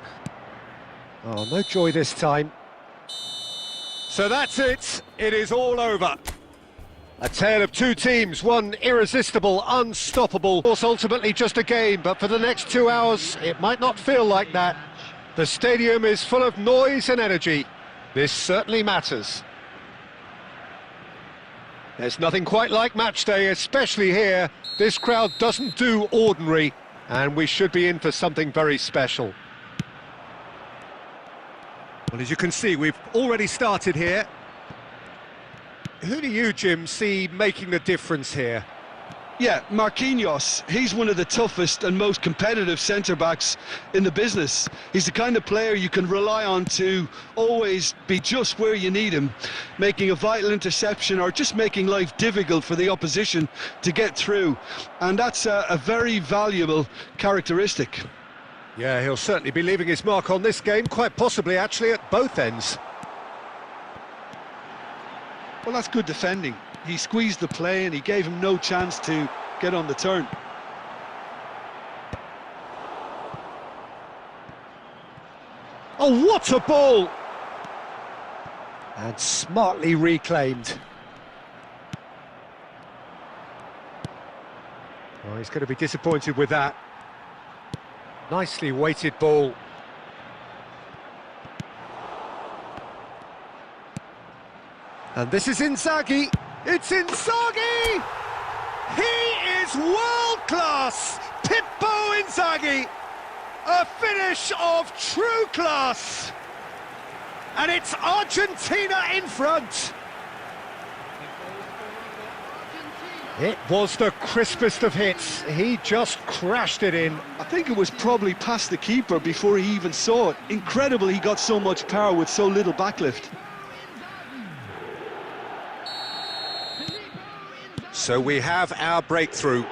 Oh, no joy this time. So that's it. It is all over. A tale of two teams, one irresistible, unstoppable. Of course, ultimately just a game, but for the next 2 hours, it might not feel like that. The stadium is full of noise and energy. This certainly matters. There's nothing quite like match day, especially here. This crowd doesn't do ordinary, and we should be in for something very special. Well, as you can see, we've already started here. Who do you, Jim, see making the difference here? Yeah, Marquinhos, he's one of the toughest and most competitive centre-backs in the business. He's the kind of player you can rely on to always be just where you need him, making a vital interception or just making life difficult for the opposition to get through. And that's a very valuable characteristic. Yeah, he'll certainly be leaving his mark on this game, quite possibly actually at both ends. Well, that's good defending. He squeezed the play and he gave him no chance to get on the turn. Oh, what a ball! And smartly reclaimed. Oh, he's going to be disappointed with that. Nicely weighted ball. And this is Inzaghi. It's Inzaghi! He is world-class! Pippo Inzaghi! A finish of true class! And it's Argentina in front! It was the crispest of hits. He just crashed it in. I think it was probably past the keeper before he even saw it. Incredible he got so much power with so little backlift. So we have our breakthrough.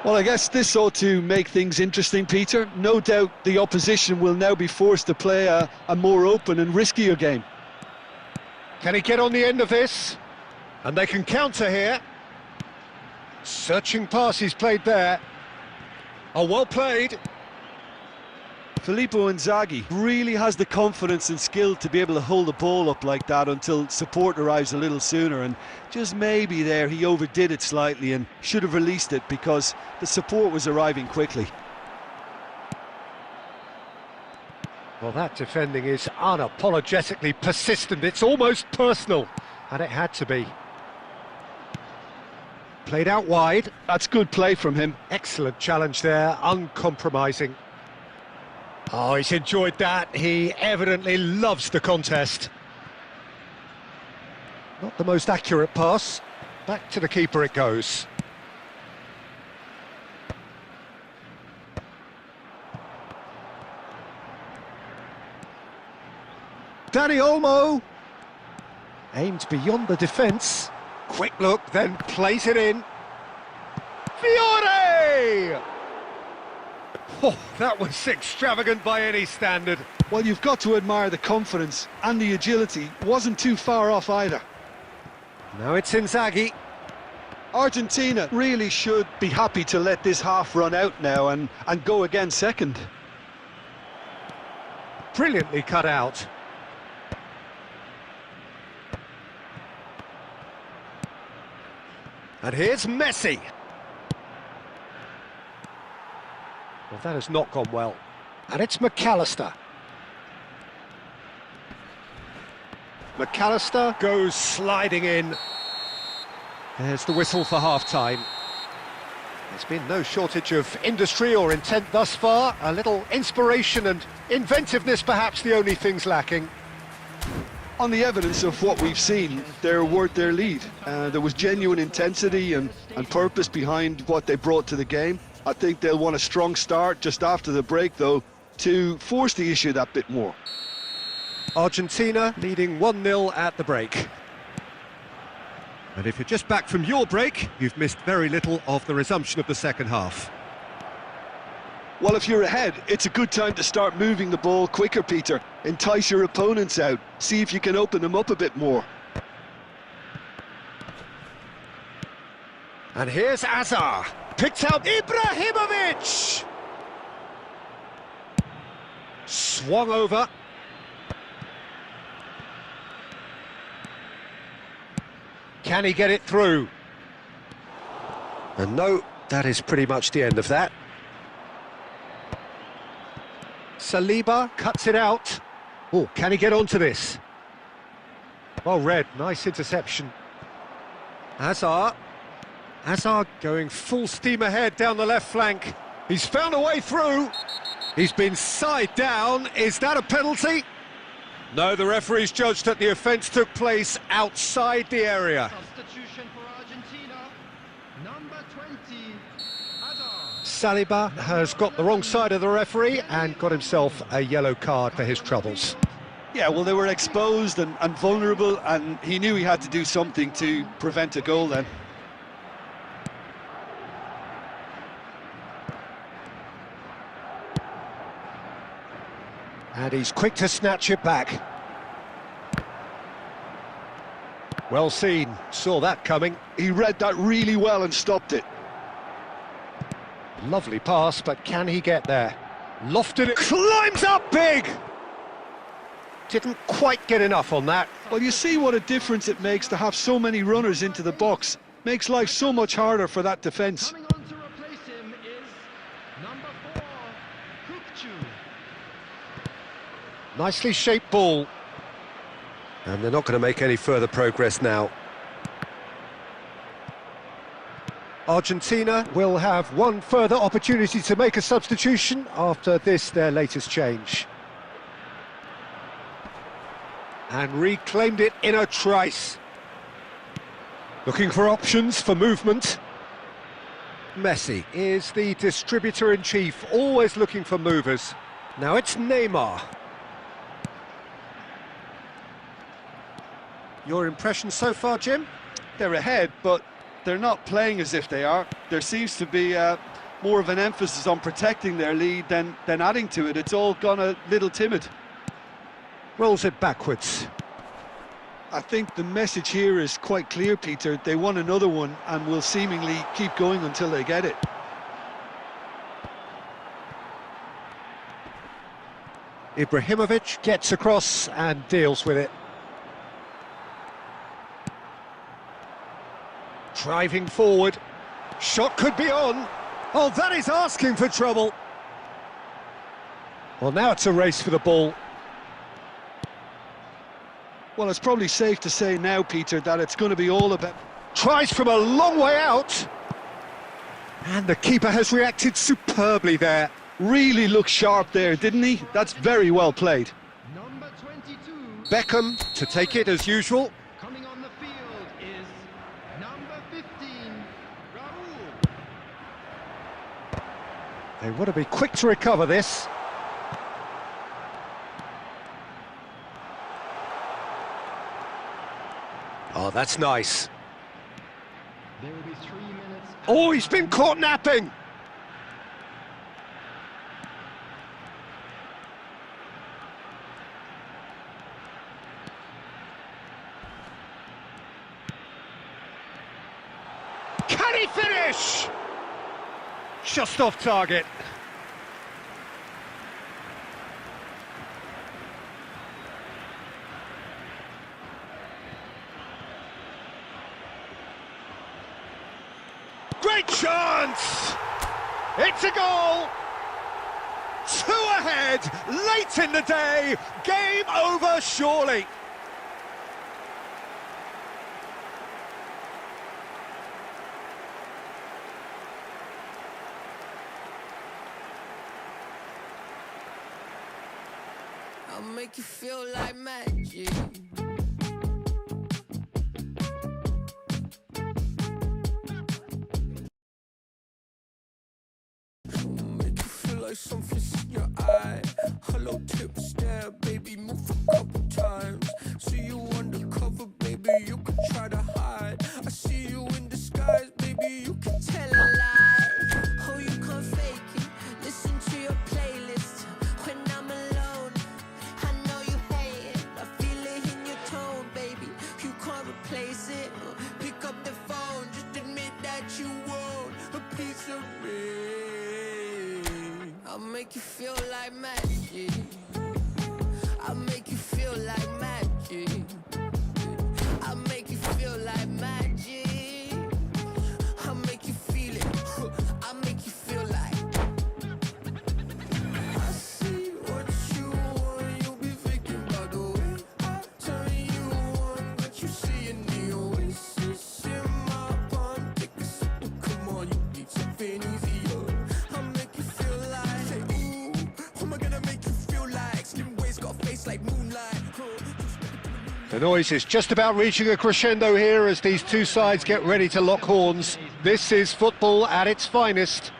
Well, I guess this ought to make things interesting, Peter. No doubt the opposition will now be forced to play a more open and riskier game. Can he get on the end of this? And they can counter here. Searching pass he's played there. Oh, well played. Filippo Inzaghi really has the confidence and skill to be able to hold the ball up like that until support arrives a little sooner, and just maybe there he overdid it slightly and should have released it because the support was arriving quickly. Well, that defending is unapologetically persistent. It's almost personal, and it had to be. Played out wide. That's good play from him. Excellent challenge there, uncompromising. Oh, he's enjoyed that. He evidently loves the contest. Not the most accurate pass. Back to the keeper it goes. Dani Olmo. Aimed beyond the defence. Quick look, then plays it in. Fiore! Oh, that was extravagant by any standard. Well, you've got to admire the confidence and the agility. Wasn't too far off either. Now it's Inzaghi. Argentina really should be happy to let this half run out now and go again second. Brilliantly cut out. And here's Messi. Well, that has not gone well. And it's McAllister. McAllister goes sliding in. There's the whistle for half-time. There's been no shortage of industry or intent thus far. A little inspiration and inventiveness, perhaps the only things lacking. On the evidence of what we've seen, they're worth their lead. There was genuine intensity and purpose behind what they brought to the game. I think they'll want a strong start just after the break, though, to force the issue that bit more. Argentina leading 1-0 at the break. And if you're just back from your break, you've missed very little of the resumption of the second half. Well, if you're ahead, it's a good time to start moving the ball quicker, Peter. Entice your opponents out. See if you can open them up a bit more. And here's Azar. Picked out Ibrahimovic! Swung over. Can he get it through? And no, that is pretty much the end of that. Saliba cuts it out. Oh, can he get onto this? Well read, nice interception. Hazard going full steam ahead down the left flank. He's found a way through. He's been side down. Is that a penalty? No, the referee's judged that the offence took place outside the area. Substitution for Argentina. Number 20. Saliba has got the wrong side of the referee and got himself a yellow card for his troubles. Yeah, well, they were exposed and vulnerable, and he knew he had to do something to prevent a goal then. And he's quick to snatch it back. Well seen, saw that coming. He read that really well and stopped it. Lovely pass, but can he get there? Lofted it, climbs up big! Didn't quite get enough on that. Well, you see what a difference it makes to have so many runners into the box. Makes life so much harder for that defence. Coming on to replace him is number 4, Kukçu. Nicely shaped ball. And they're not going to make any further progress now. Argentina will have one further opportunity to make a substitution after this, their latest change. And reclaimed it in a trice. Looking for options for movement. Messi is the distributor-in-chief, always looking for movers. Now it's Neymar. Your impression so far, Jim? They're ahead, but they're not playing as if they are. There seems to be more of an emphasis on protecting their lead than adding to it. It's all gone a little timid. Rolls it backwards. I think the message here is quite clear, Peter. They want another one and will seemingly keep going until they get it. Ibrahimovic gets across and deals with it. Driving forward. Shot could be on. Oh, that is asking for trouble. Well, now it's a race for the ball. Well, it's probably safe to say now, Peter, that it's going to be all about... Tries from a long way out. And the keeper has reacted superbly there. Really looked sharp there, didn't he? That's very well played. Number 22. Beckham to take it as usual. Coming on the field is number 15, Raul. They want to be quick to recover this. Oh, that's nice. There will be 3 minutes. Oh, he's been caught napping. Can he finish? Just off target. Great chance! It's a goal! 2 ahead, late in the day, game over surely. I'll make you feel like magic. Make you feel like something's in your eye. Hello, tip, stare, baby, move a couple times. See you undercover, baby, you can try to hide. I see you in disguise, baby, you can tell a lie. Oh, you can't fake it. Listen to your playlist when I'm alone. I know you hate it. I feel it in your tone, baby. You can't replace it. Pick up the phone, just admit that you want a piece of me. I'll make you feel like magic. I'll make you feel like magic. I'll make you feel like magic. I'll make you feel it. I'll make you feel like. I see what you want. You'll be thinking about the way I turn you on. But you see in the oasis in my palm. Take a sip, come on, you need something easier. I'll make you feel like, say, ooh, who am I gonna make you feel like? Slim waist got a face like moonlight. The noise is just about reaching a crescendo here as these two sides get ready to lock horns. This is football at its finest.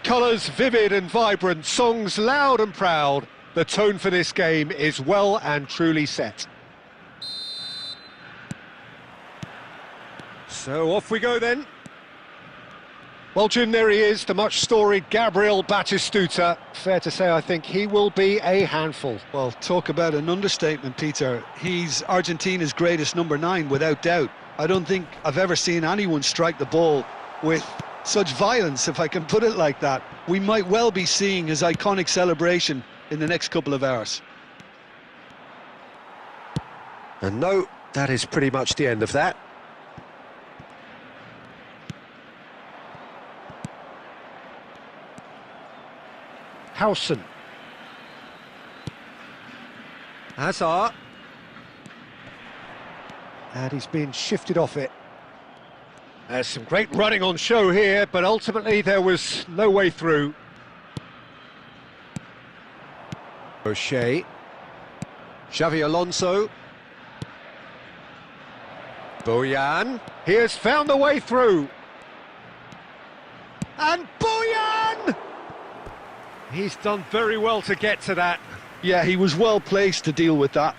Colours vivid and vibrant, songs loud and proud. The tone for this game is well and truly set. So off we go then. Well, Jim, there he is, the much-storied Gabriel Batistuta. Fair to say, I think he will be a handful. Well, talk about an understatement, Peter. He's Argentina's greatest number 9, without doubt. I don't think I've ever seen anyone strike the ball with such violence, if I can put it like that. We might well be seeing his iconic celebration in the next couple of hours. And no, that is pretty much the end of that. Howson. Hazard. And he's been shifted off it. There's some great running on show here, but ultimately there was no way through. O'Shea. Xavi Alonso. Boyan. He has found the way through. And Boyan! He's done very well to get to that. Yeah, he was well placed to deal with that.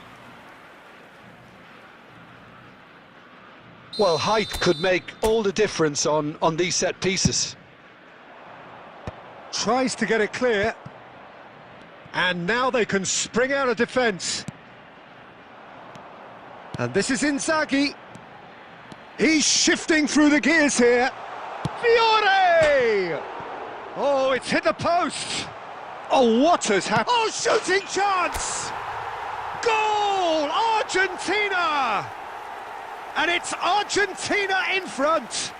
Well, height could make all the difference on these set pieces. Tries to get it clear. And now they can spring out of defence. And this is Inzaghi. He's shifting through the gears here. Fiore! Oh, it's hit the post. Oh, what has happened? Oh, shooting chance! Goal! Argentina! And it's Argentina in front.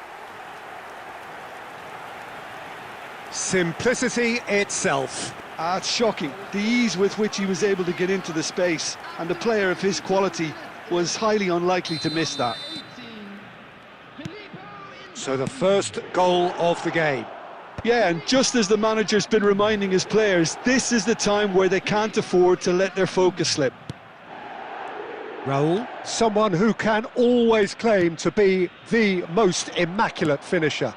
Simplicity itself. It's shocking, the ease with which he was able to get into the space, and a player of his quality was highly unlikely to miss that. So the first goal of the game. Yeah, and just as the manager's been reminding his players, this is the time where they can't afford to let their focus slip. Raul, someone who can always claim to be the most immaculate finisher.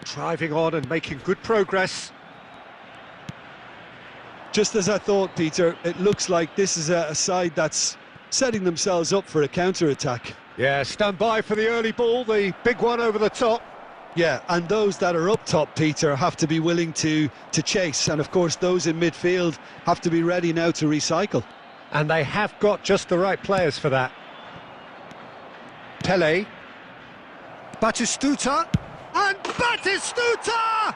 Driving on and making good progress. Just as I thought, Peter, it looks like this is a side that's setting themselves up for a counter-attack. Yeah, stand by for the early ball, the big one over the top. Yeah, and those that are up top, Peter, have to be willing to chase. And of course, those in midfield have to be ready now to recycle. And they have got just the right players for that. Pele. Batistuta. And Batistuta!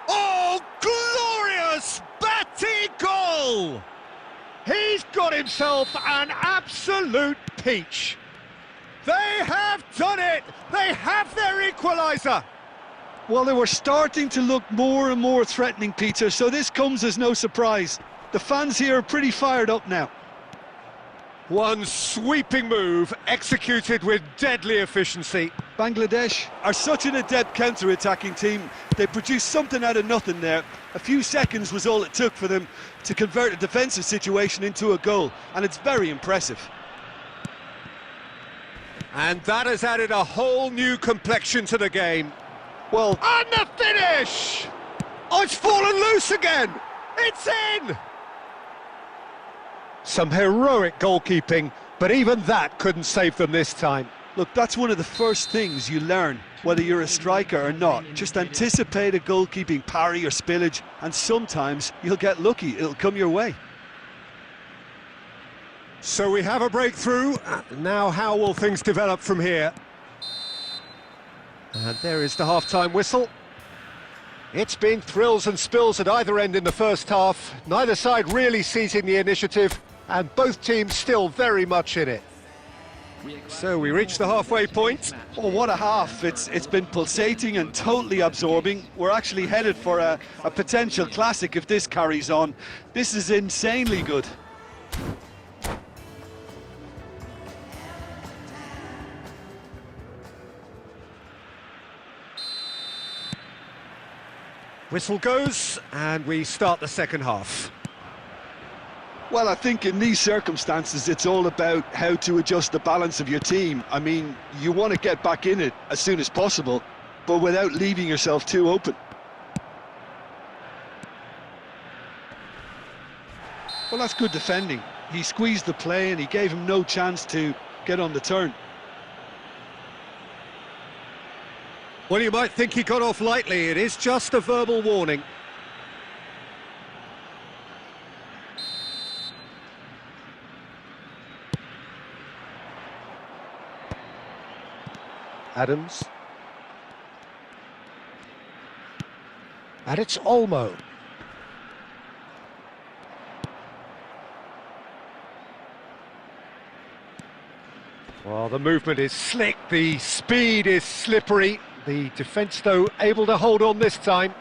Oh, glorious Bati goal! He's got himself an absolute peach. They have done it! They have their equaliser! Well, they were starting to look more and more threatening, Peter, so this comes as no surprise. The fans here are pretty fired up now. One sweeping move, executed with deadly efficiency. Bangladesh are such an adept counter-attacking team. They produced something out of nothing there. A few seconds was all it took for them to convert a defensive situation into a goal, and it's very impressive. And that has added a whole new complexion to the game. Well, and the finish! Oh, it's fallen loose again! It's in! Some heroic goalkeeping, but even that couldn't save them this time. Look, that's one of the first things you learn, whether you're a striker or not. Just anticipate a goalkeeping parry or spillage, and sometimes you'll get lucky, it'll come your way. So we have a breakthrough. Now how will things develop from here? And there is the half-time whistle. It's been thrills and spills at either end in the first half. Neither side really seizing the initiative, and both teams still very much in it. So we reach the halfway point. Oh, what a half. It's been pulsating and totally absorbing. We're actually headed for a potential classic if this carries on. This is insanely good. Whistle goes, and we start the second half. Well, I think in these circumstances, it's all about how to adjust the balance of your team. I mean, you want to get back in it as soon as possible, but without leaving yourself too open. Well, that's good defending. He squeezed the play and he gave him no chance to get on the turn. Well, you might think he got off lightly. It is just a verbal warning. Adams. And it's Olmo. Well, the movement is slick, the speed is slippery. The defence, though, able to hold on this time.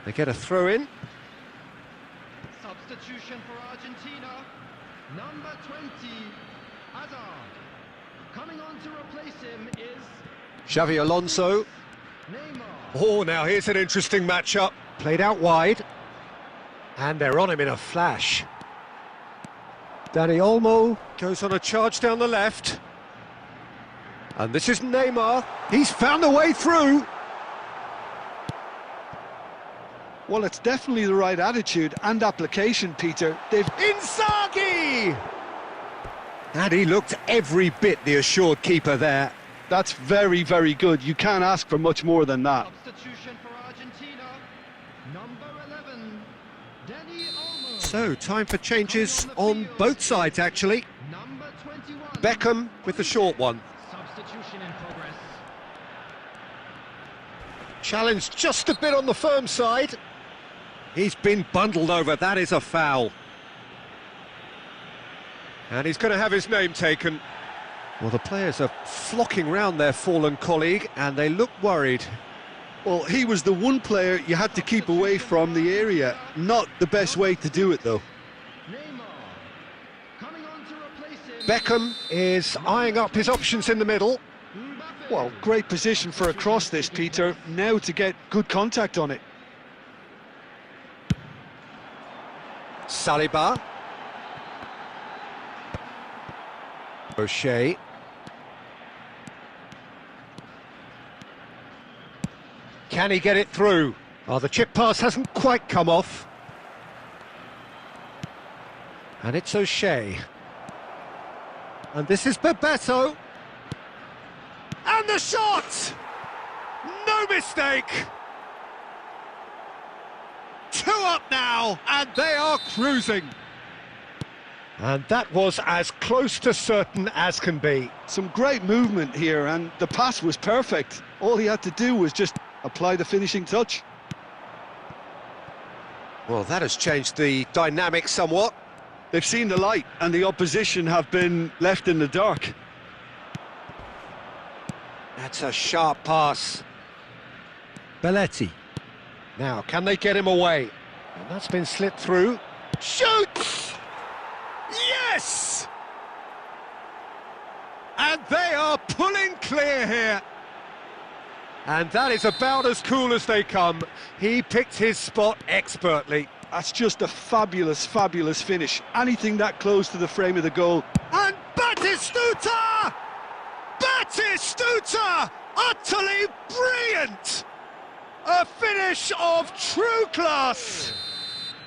They get a throw in. Substitution for Argentina. Number 20, Hazard. Coming on to replace him is Xavi Alonso. Neymar. Oh, now here's an interesting matchup. Played out wide. And they're on him in a flash. Dani Olmo goes on a charge down the left. And this is Neymar. He's found a way through. Well, it's definitely the right attitude and application, Peter. They've... Inzaghi! And he looked every bit the assured keeper there. That's very, very good. You can't ask for much more than that. Substitution for Argentina. Number 11, Dani Olmo. So, time for changes on both sides, actually. Number 21. Beckham with the short one. Substitution in progress. Challenged just a bit on the firm side. He's been bundled over, that is a foul. And he's going to have his name taken. Well, the players are flocking round their fallen colleague and they look worried. Well, he was the one player you had to keep away from the area. Not the best way to do it, though. Neymar. Coming on to replace him. Beckham is eyeing up his options in the middle. Mbappe. Well, great position for a cross this, Peter. Now to get good contact on it. Saliba. O'Shea. Can he get it through? Oh, the chip pass hasn't quite come off. And it's O'Shea. And this is Bebeto. And the shot! No mistake! 2 up now, and they are cruising. And that was as close to certain as can be. Some great movement here, and the pass was perfect. All he had to do was just apply the finishing touch. Well, that has changed the dynamic somewhat. They've seen the light, and the opposition have been left in the dark. That's a sharp pass. Belletti. Now, can they get him away? And that's been slipped through. Shoots! Yes! And they are pulling clear here. And that is about as cool as they come. He picked his spot expertly. That's just a fabulous, fabulous finish. Anything that close to the frame of the goal. And Batistuta! Batistuta! Utterly brilliant! A finish of true class!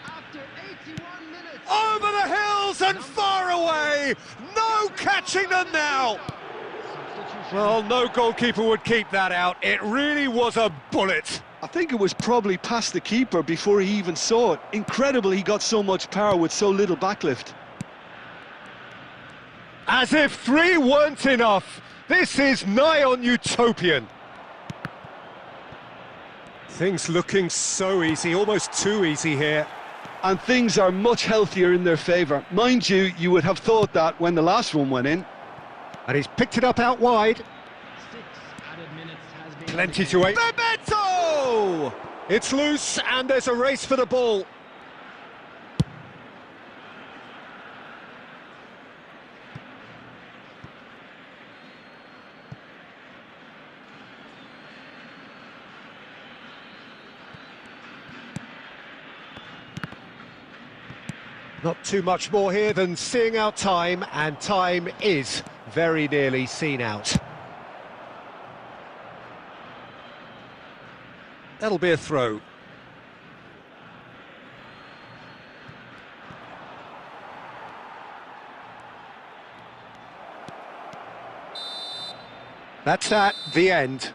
After 81 minutes. Over the hills and far away! No catching them now! Substitution. Well, no goalkeeper would keep that out. It really was a bullet. I think it was probably past the keeper before he even saw it. Incredible he got so much power with so little backlift. As if 3 weren't enough. This is nigh on utopian. Things looking so easy, almost too easy here. And things are much healthier in their favour. Mind you, you would have thought that when the last one went in. And he's picked it up out wide. 6 added minutes has been Plenty to wait. Bebeto! It's loose and there's a race for the ball. Not too much more here than seeing out time, and time is very nearly seen out. That'll be a throw. That's at the end.